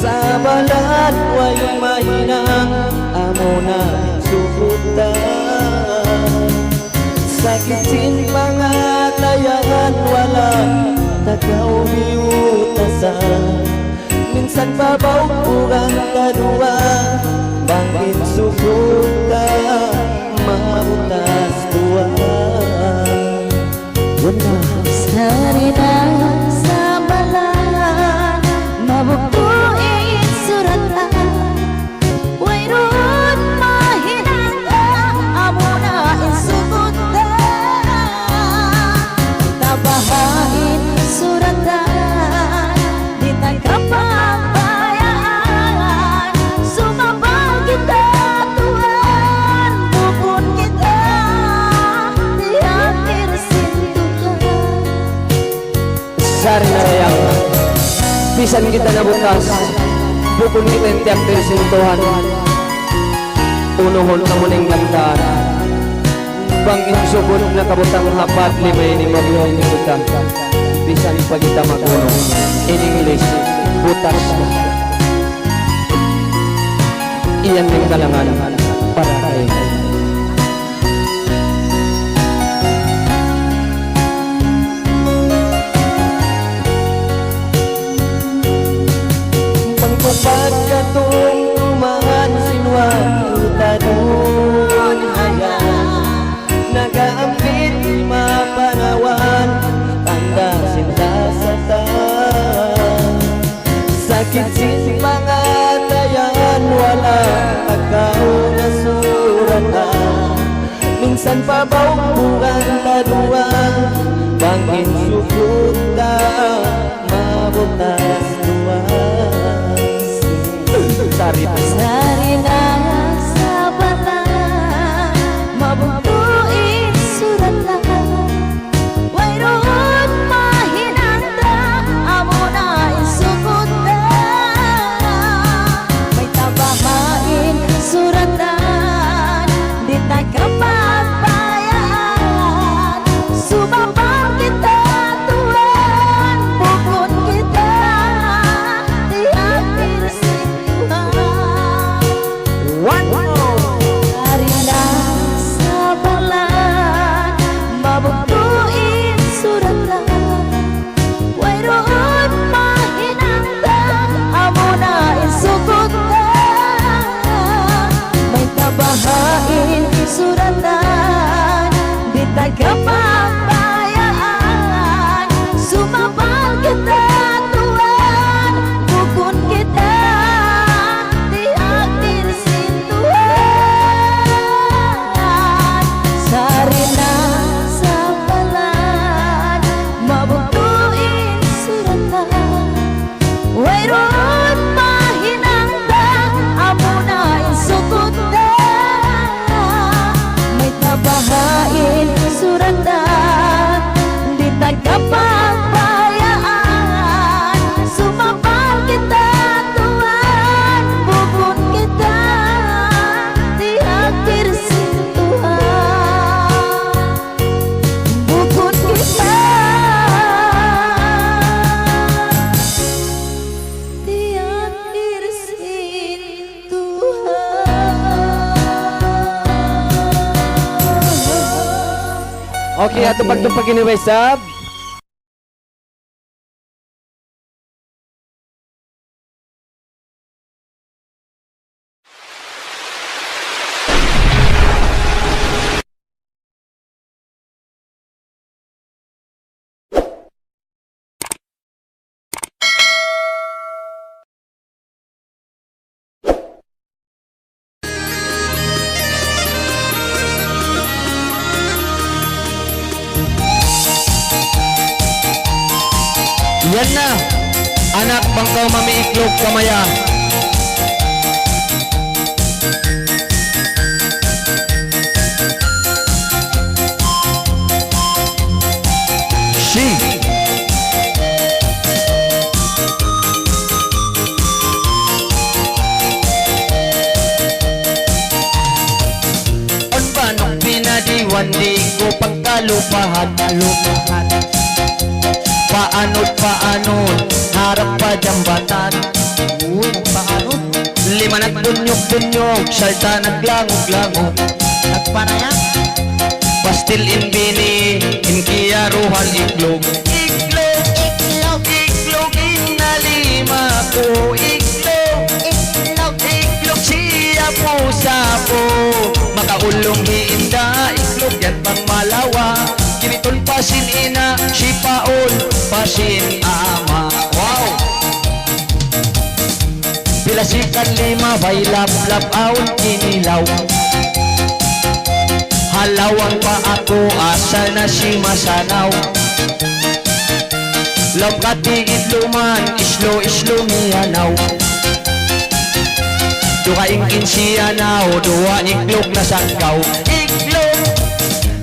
Sa balat way mahinang, amo na subutan. Sakit sin mga tayahan, wala ka kaubiyuta saan. Minsan babauran ka dua, bangin subukan, mabutas dua. Sari na sa balat, mabubuin suratan. Wayron mahinang amo na isugutan. Tabahain suratan, di tagkapagbayaan. Sumabal kita tuhan, bukod kita di akhir sintuhan. Sari na rayang, bisan kita nabutas, bukod kita yung tiyak din sintuhan. Unuhon ka muning lantaran, bangin subod na kabutang hapat, limay ni mabihay ni butang. Bisan pa kita mag-unong, in English, butas. Iyan ng kalangan para kayo. Pagpapag katong tumahan sinwa, tanong haya, nag-aampit mapanawan, tanda sinta sa ta. Sakit sin mga tayan, wala ikaw na suratan. Minsan pa bauburan tadua, bangin sukuta, mabutas luas. Sari Sari na sa balat, mabubuin suratan. tagapagbayaan. Sumabal kita Tuhan, bukod kita tiyak dirsintuhan. Sari na sa balan, mabutuin suratan. Wayron mahinangtang, amo na insukot na. May tabahain suratan, di tagapagbayaan. Sumabal kita Tuhan, bukod kita tiyak dirsintuhan. Bukod kita tiyak dirsintuhan. Okay, ato pagtupag ini sab. Yan na, anak bangkaw mamiiklog kamaya. She. On ba nung pinadiwan di ko pagkalupahan, lupahan. Paanod, harap pa jambatan. Uy, paanod. Lima nagdunyog-dunyog, salta naglangog-langog. Nagpanayang? Pastil in bini, in kiyaruhal iklog. Iklog, iklog, iklog, inalima ko. Iklog, iklog, iklog, siya po sapo. Makaulong hiinda, iklog yan pang malawa. Kinitol pasin ina, si paol, pasin ama. Wow! Pilasikan lima, bay lap-lap aon kinilaw. Halawang pa ako, asa na si masanaw. Love katigid luman, islo-islo miyanaw. Duka ingkin siyanaw, duwa iklog na sangkaw. Iklog,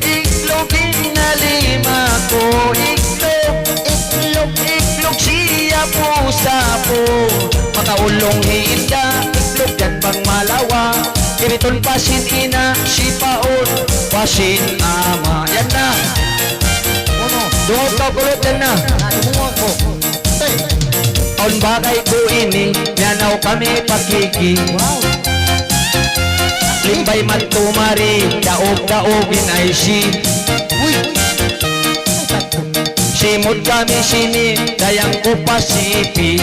iklog, inalima ko. Iklog, iklog, iklog, siya po sapo. Makaulong hiinda, iklog yan bang malawa. Kiriton pasin ina, si paon, pasin ama. Yan na. Dungog ka kulot yan na. On bagay ko ini, yanaw kami pakiki. Limbay man tumari, daog-daogin ay si. Simot kami sini, dayang ko pasipi.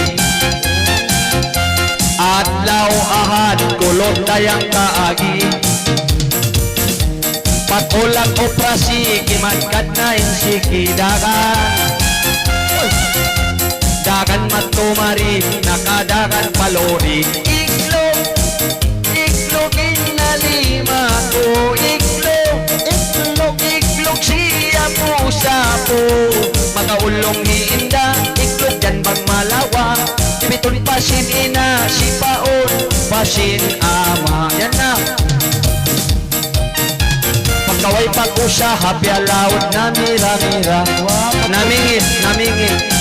Adlaw ahad, kulot dayang kaagi. Pag-ulang operasi, kimankat na insiki. Dagan matumari, nakadagan palori. Iklog, iklog, inalima ko. Iklog, iklog, iklog, siya po sapo. Makaulong hiinda, iklog yan bang malawa. Ibiton pasin ina, si paon, pasin ama. Yan na. Pagkaway pag-usa, happy alawad na mira-mira. Namingit, namingit.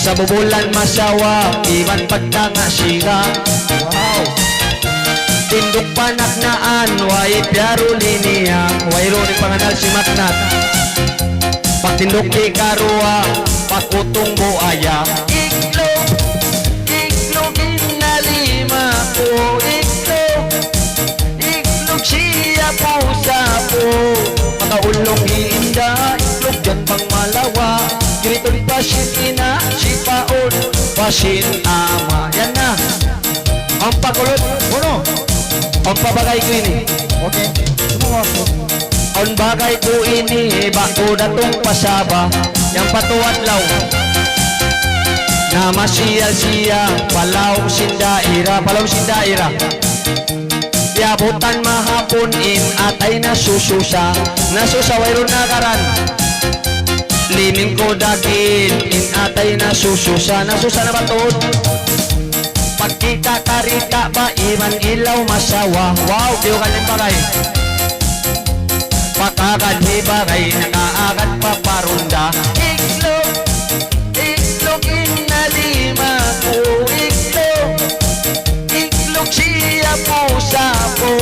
Sa bubulan masawa, iban pagtanga siga. Wow! Tindog panaknaan, way pyaro linia. Wayro ni panganal si Matnat. Pagtindog di karua, pakutong buaya. Iklog, iklog, inalima ko. Iklog, iklog, siya po sapo. Makaulong hiinda, iklog yan bang malawa. Kiriton pasin ina, si paon, pasin ama. Yan na. Ang pakulot, uno. Ang pabagay ko ini. Okay. On bagay ko ini bako datong pasaba yang patuat law na masiya-siya palaw sindaira yabutan mahapon in atay nasususa nasusaway ron nagaran lining ko dagin in atay nasususa nasusa na batod pagkita karita ba iman ilaw masawa wow tiyo kanin bagay pakagan hibagay nakaagad paparunda iklog inalima ko iklog siya po sapo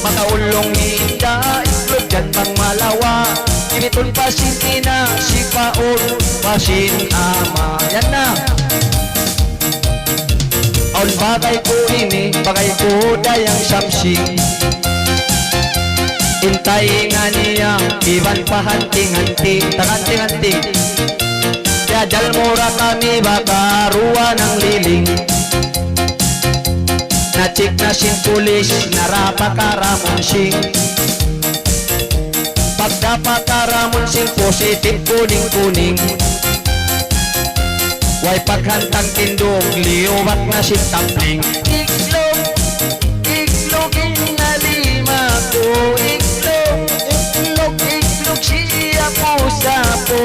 makaulong hinda iklog yan bang malawa kinitol pasin ina si paon pasin ama yan na on bagay ko ini bagay ko dayang samsing intay nga niya iban pahanting-hanting takanting-hanting yadal mura kami baka ruwa ng liling na check na sin pulis narapa karamon sing pagdapat karamon sing positive kuning-kuning way paghantang tindog liwat na sin tampling iklog inalima ko iklog siya po sapo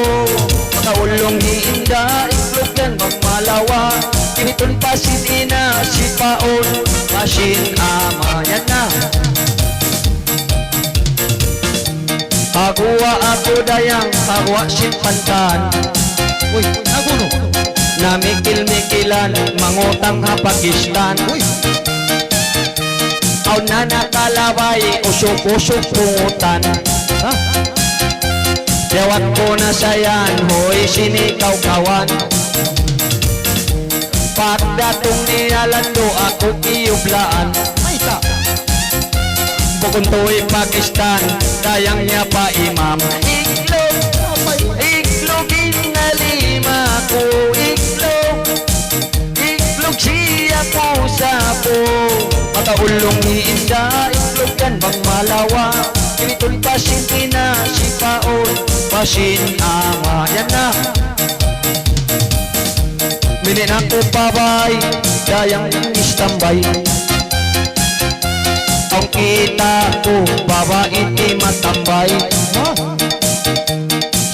makaulong hinda iklog yan magmalawa kinitun pasin ina si paon pasin ama yan na haguwa ako dayang haguwa sin pantan uy ako no na mikil-mikilan mangutang Pakistan uy aw na nakalabay usok-usok pungutan ha? Yawat ko na sayan hoy sinikaw-kawan pagdatong nialando ako iyublaan bukon to'y Pakistan dayang niya pa imam iklog inalima ko iklog siya po sapo makaulong hiinda iklog yan bang malawa kinitol pasin ina si paon pasin ama yan na minin ako babay dayang istambay ang kita ko babae di matambay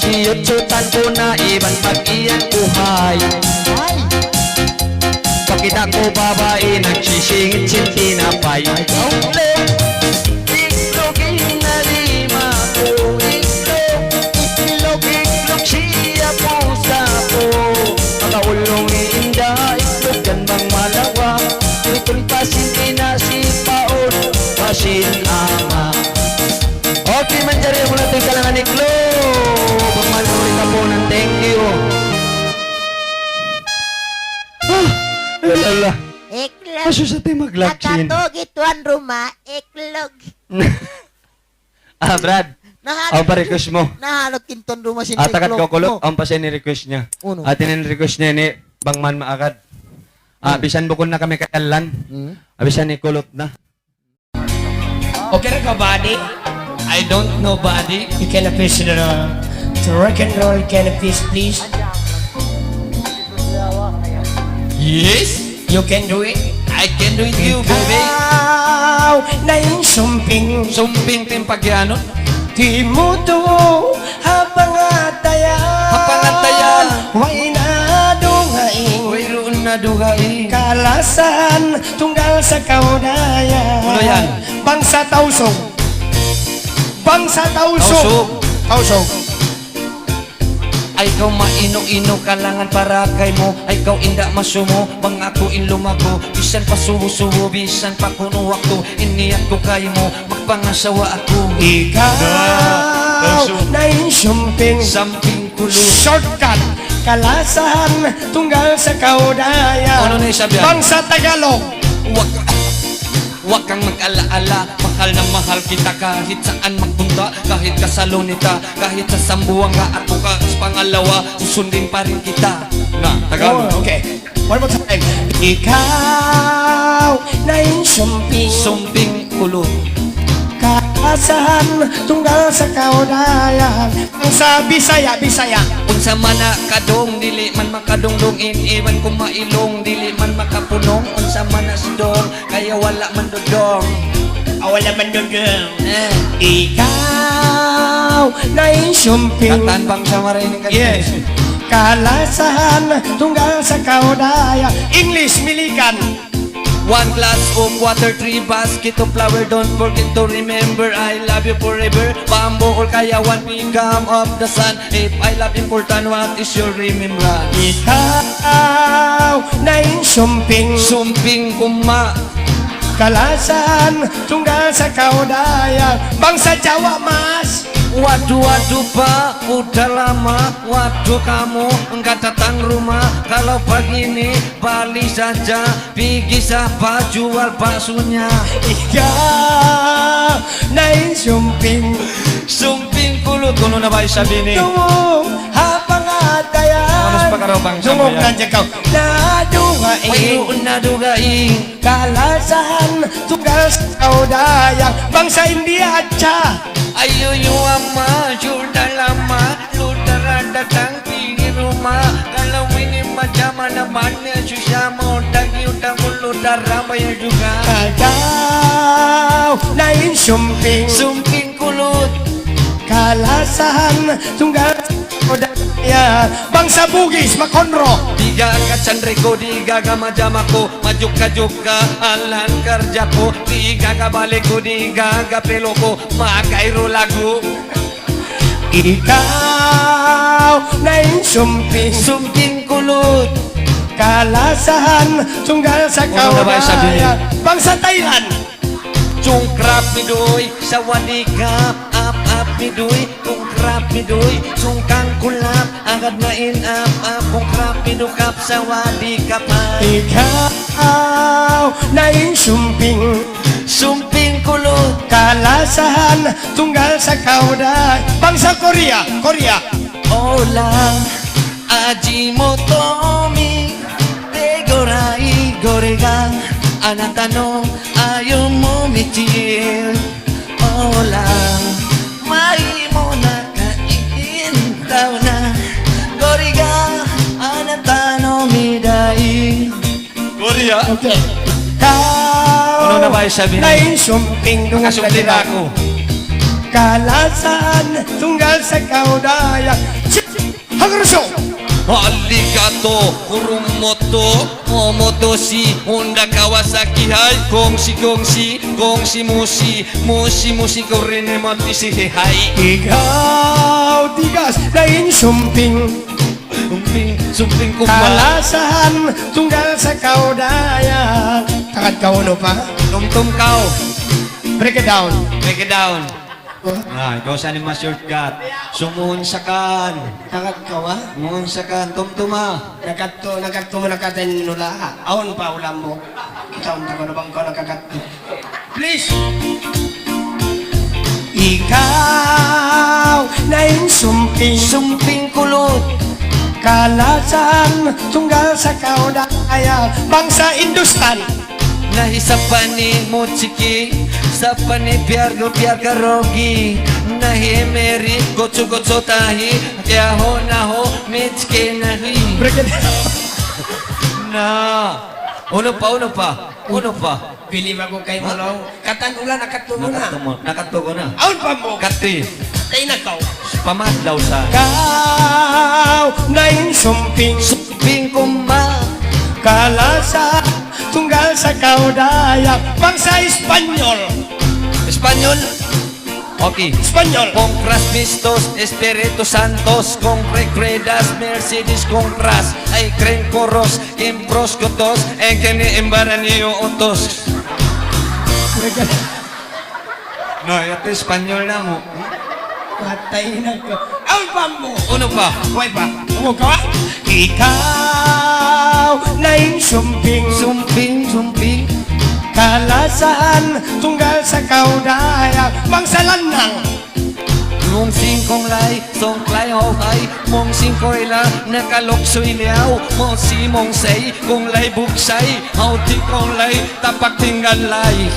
siyot-sutan ko na iban pag-iyan buhay pagkita ko babae nagsisingit sin tinapay iklog inalima ko iklog siya po sapo makaulong inda iklog yan bang malawa kinitol pasin ina si paon pasin ama okay man dyan mo natin kalangan iklog pagmanulit ka po ng thank you lala Iklog. aso sa tayo maglaksin Nakatog ituan ruma. Iklog. Brad ang pa-request mo Nahalot kinton ruma sin takat ko kulot ang pa siya ni-request niya Uno. request niya ni Bangman Maagad bisan bukon na kami katalan bisan ni kulot na Okay na ka, buddy? I don't know, buddy. You can please to rock and roll, can please? Yes, you can do it. I can do it, you, baby. Ikaw na yung sumping Sumping timpagyanon. Di mo to hapangatayan Way na dungaing Mayroon na dugay. Kalasan tunggal sa kaunayan Ano yan? Bangsa tausog Tausog. Tausog Ay kau maino-ino kalangan para kay mo. Ay kau inda masumo bang ako inlumago. Bisan pa subo-subo bisan pa kuno ako. Iniyak ko kay mo magpangasawa ako. Ikaw na yung sumping Samping kulo. Shortcut Kalasan tunggal sa kaunayan Ano na isabihan? Bangsa Tagalog Wag kang mag-ala-ala, mahal na mahal kita kahit saan magpunta, kahit kasalo nita, kahit sa sambuanga ako ka sa pangalawa, susundin pa rin kita. Na, Tagalog. Oh, okay. One more time. Ikaw na yung sumping Sumping ulo. Kalasan Kalasahan tunggal sa kaudayan. Ang sa Bisaya, Bisaya. Unsa man na kadong dili man makadungdong iniwan ko mailong dili man makapunong unsa man na sidong kaya wala man dudong Wala man dugong. eh Ikaw na insumping. katan bang sa marinig ka Yes. Kalasahan tunggal sa kaudayan. English, milikan. 1 glass of water 3 basket of flower don't forget to remember I love you forever bamboo or kaya 1 become of the sun if I love important what is your remembrance Ikaw na insumping. sumping kuma Kalasahan tunggal sa kaudayan. Bangsa Jawa, Mas. Waduh pak, udah lama Waduh kamu enggak datang rumah Kalau begini Bali saja Pergi siapa jual baksonya Ikaw na insumping. Sumping kulo kuno na ba sabi ni Tungong habang atayan. Manos pakarobang Tungong sambayan. nandiyan ka. Nadugaing. Mayroon na dugaing Kalasahan tunggal sa kaudayan. Bangsa India at siya. Ayo yu ama sudah lama Lu darah datang pergi rumah Kalau ini macam mana mana susah mau daging utang mulu darah bayar juga Ikaw na insumping. Sumping kulut Kalasahan tunggal sa kaudayan. Bangsa Bugis, Makonro. Diga kacandreko, diga kamajamako Maju ka juga alan kerjaku Diga kabalikku, diga kapeloko Makairo lagu Ikaw na insumping. Sumping kulut Kalasahan tunggal sa Ano na ba yung sabi niya? kaudayan. Bangsa Thailand. Cungkrap midoy, sawadikap Ap midoy, cungkrap midoy Sungkang kulap, agad na inap Cungkrap midukap, sawadikap Ikaw na insumping. Sumping kulut Kalasahan tunggal sa kaudayan. Bangsa Korea, Korea. Olang Ajimotomi Tegorai goregang Anatano ayaw mo mitil Olang Mai mo nakaiintaw na Goregang Anatano midai Korea Okay. Ikaw Ano na ba yung sabi na niya? insumping. Nakasumpin ako Kalasahan tunggal sa kaudayan. Hagruso. Arigato, kurumoto, omotoshi, Honda Kawasaki, hai, gongsi, musi, korene matisi, hai. Ikaw tigas na insumping. Sumping kumba. Kalasahan tunggal sa kaudayan. Takad ka ulo pa. Tumtum kau, Break it down. break it down. Ah, ikaw saan yung ma-shortcut? Sumuhon sa kan. Takad ka wa? Sumuhon sa kan, tumtuma. Nagkatto mo nakaten nula. Aon pa ulam mo. Ikaw na ko bang ko nakakatto. Please. Ikaw na insumping. Sumping kulot. Kalasan tunggal sa kaudayan. Bangsa Hindustan. Nahi sa pani mochiki, sa pani biar karogi. Nahi meri gocho tahi, kya ho na ho michke nahi. Break it down. Na, uno pa. Believe ako kay Malaw. Katanulan nakatumo na. Nakatugo na. Aon pa mo. Kati, Kay nakaw. pamadlaw sa. Kau na insumping. Sumping kumba, Kalasa tunggal sa kaudayan. Bangsa Espanyol. Espanyol. Okay. Espanyol. Concras Vistos, Espiritu Santos, con Recredas, Mercedes Concras, ay Cren Coros, Impros Cotos, en que ni embaranio otos. No, ito Espanyol na mo. Patay na ko. Aon pa mo. Uno pa. Huwag pa. Huwag ka ba? Ikaw na insumping. Sumping. Kalasan tunggal sa kaudayan. Bangsa Lanang. Mong singkong lay, song klay ho hay, mong singkoy la, nakaloksoy liaw, mong simong say, kung lay buksay, hau tikong lay, tapak tinggal lay.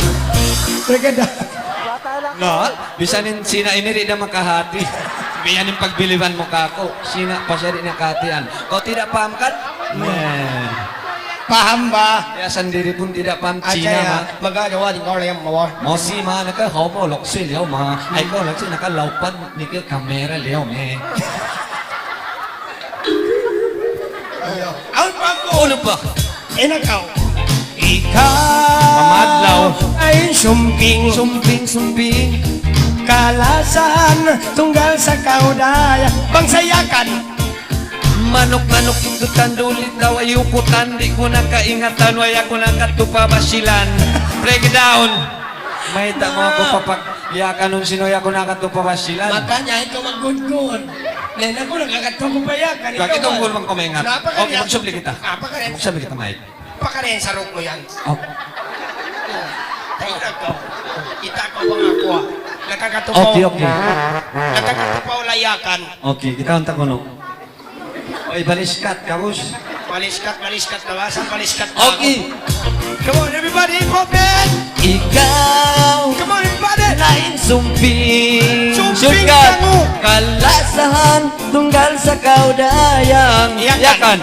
Break it down. No, bisanin sina ini rin na makahati. Biyanin pagbiliban mo kako. Sina pa siya rin nakatian. Kau tidak paham kan? Paham ba? Ya sendiri pun tidak paham At Cina kaya, ma. magagawa din ko lang mo. Mo si ma na ka homo lok si liao ma. Ay ko lok si nakalaupan ni ka kamera liao me. Ang pagko. Ano ba? Inakaw. Ikaw Pamadlaw. ay sumping Sumping. kalasan tunggal sa kaudaya bangsayakan. Manok ikutan dulit daw ay ukutan. Di ko nakaingatan, waya ko nakatupabasilan. Breakdown. May tamo ako papagyakan nung sinoya ko nakatupabasilan. Makanya ikaw mag-good-good. Nena ko nagkakatukupayakan. Bakit ang gulmang kumaingat? Napakariyan. Okay, magsubli kita. Napakariyan. Magsubli kita, Mike. Napakariyan sa rook mo yan. Oh. Tayo na to. Kita ko bang ako ah. Nakakatupaw. Okay. Nakakatupaw layakan. Okay, kita ang takono. Oy, baliskat, kabus. Maliskat, nawasan, maliskat. Okay. Come on, everybody, hip hop man. Ikaw Come on, everybody. lain sumping Sumping Sugat kamu. Kalasahan tunggal sa kaudayang Iyakan.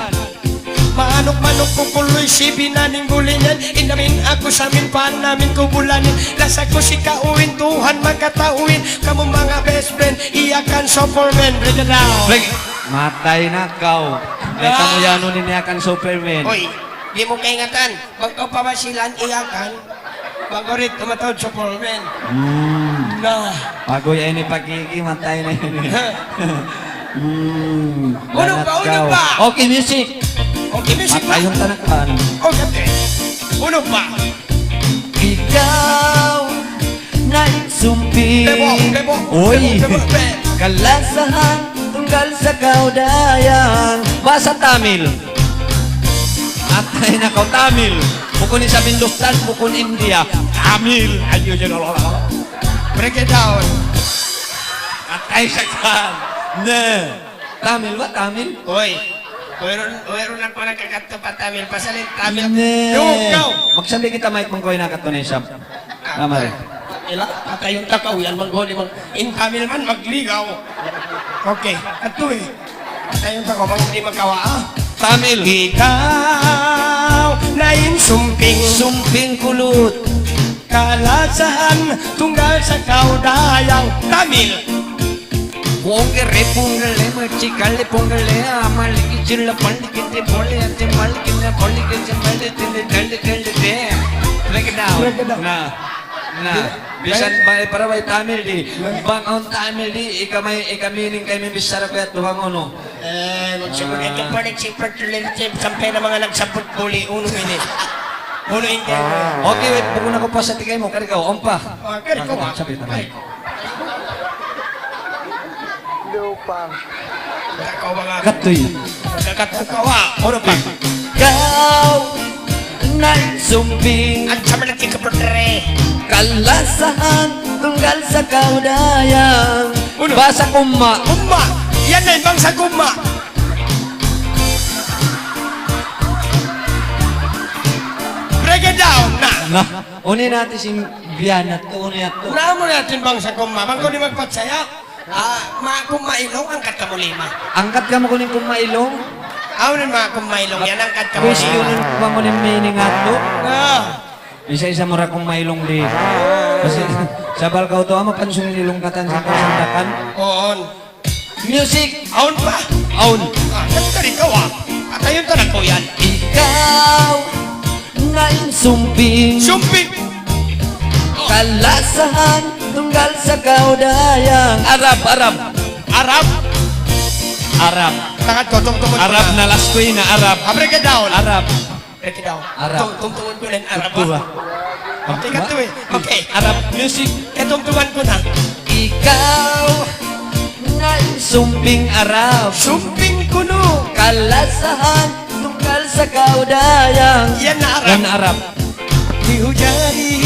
Manok-manok kukuloy si binaning gulingan. Inamin ako sa amin pa namin kubulanin. Lasa ko si kauwin, Tuhan magkatauwin. Kamu mga best friend, iyakan Superman. Break it down. Matay na kau. May kamuyano niniyakan Superman. Hoy, di mo kaingatan. Bago pa ba silan, iyakan. Bago rin tumatawad Superman. Na. Bago yan ni pagkiki, matay na yun. Uno pa. Okay, music. Okay, music ba? Matay yung tanakan. Okay. Uno pa. Ikaw na sumping. Lebo. Uy. Lebo. Kalasahan tunggal sa kaudayang. Basa Tamil. Atay na kau Tamil. Bukun sa Bindustan, bukun India. Tamil. Ayun. Break it down. Atay sa kan. Ne. Tamil ba? Tamil? Hoy. Meron ako nakakato pa Tamil. Pasalin Tamil. Ne. Go. Magsabi kita Mike Mangkoy na katunay Tama rin. Ila, patayong takaw yan, maghuli, in Tamil man, magligaw. Okay, ato eh. Patayong takaw, hindi magkawa ah. Tamil. Ikaw na sumping Sumping kulot. kalasahan tunggal sa kaudayang Tamil. Pongale, machikale, pongale, amaliki, chilla, palikite, pole, ante, malikina, polikite, malite, break it down. Na. Bisan ba para bay Tamil di. Bang on Tamil di ikamining kay mi bisara ko at duhang ono. Magsipag ito pa nagsipag relative sampay na mga nagsamput buli, uno minute. Uno hindi. Okay, wait, buko na ko pa sa tigay mo, kari ka, ompa. Kari ko ba? Sabi tamay. Ikaw ba nga? Katoy. Nakatukawa. Uno pa. Kau na sumping At sa malaki ka pagdere. kalasahan tunggal sa kaudayang. Uno. Basa kumma. Gumma! Yan na yung bangsa gumma! Break it down na! Na, unin natin si Biana to, unin natin. Unahan mo natin bangsa gumma. Bangko di magpatsaya. Kumailong, angkat ka mo lima. Angkat ka mo kuning kumailong. Awin mga kumailong yan, angkat ka mo Kasi yun lima. ba mo ning meaning ato? Ah, Isa-isa mo ra kumailong di. Kasi sa balkaw to, mapansong nilungkatan sa kasandakan. oon. Music! Awon pa! Aun! Kanta rin ka Patayon ta na ko yan. Ikaw na sumping Sumpik! kalasahan tunggal sa kaudayang. Arab! Arab! Tangat ko, tungtungan ko Arab na laskoy na Arab. Break it down! Arab. Break it down. Arab. Tungtungan ko lang Arab. Tuwa. Okay ka to eh. Okay. Arab music. Tungtungan ko na. Ikaw na sumping Arab. Sumping kuno! Kalasahan tunggal sa kaudayang. Yan na Arab. Yan na Arab. بوجاهه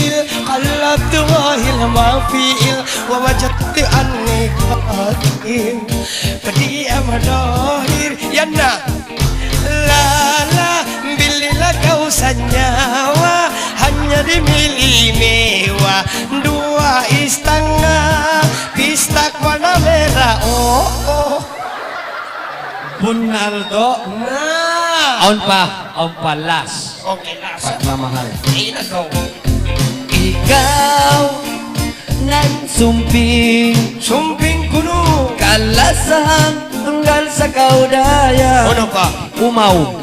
قلبت واهل ما فيه ووجدت أني قاتل بدي مداهر ينا لا لا bili kau senyawa hanya dimilih mewah 2,5 Oo. Bunaldo. Na. Aun pa, last. Okay, lasa. Pagmamahal. Inagaw. Ikaw nagsumping Sumping kuno. kalasan tunggal sa kaudaya. Ano pa? Umaw.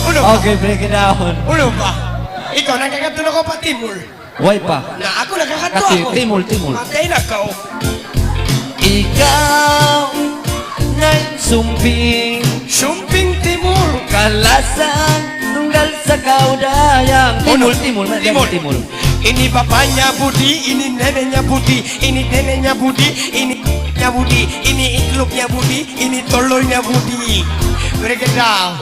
Uno pa? Okay, break it down. Uno pa? Ikaw, nagkakatulo ko pa, Timur. Way pa. Na ako, nagkakatulo Kasi, ako. timul. Matay na ka, oh. Ikaw nagsumping Sumping Timur. kalasan tunggal sa kaudayang. Timul. Timul. Ini bapaknya Budi, ini neneknya Budi, ini neneknya Budi, ini nya Budi, ini iklupnya Budi, ini toloynya Budi. Mereka dah.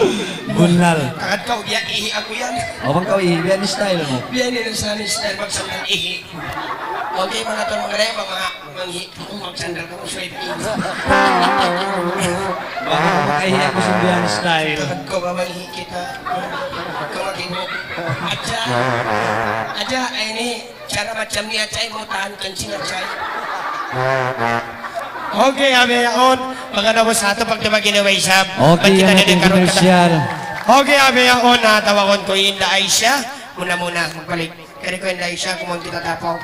Bunal. Kakak kau dia ihi aku yan. Abang kau ibian style mo. Biar ini sana style magsandal ihi. Okay, mga to mga rin, mga manghi, kung magsandal ko sweet ihi. Baka makahiya ako sa ibian style. Kakak kau ba manghi kita? Kau maging aja ini cara macam ni acai mau tahan kencing acai. Okay, abe yaon. Pagkana mo sa ato pagdabagin na may isab. Okay, yan natin komersyal. Okay, abe yaon na tawakon ko Inda Aisha. Muna, magbalik. Kaya ko Inda Aisha, kung kita tapaw.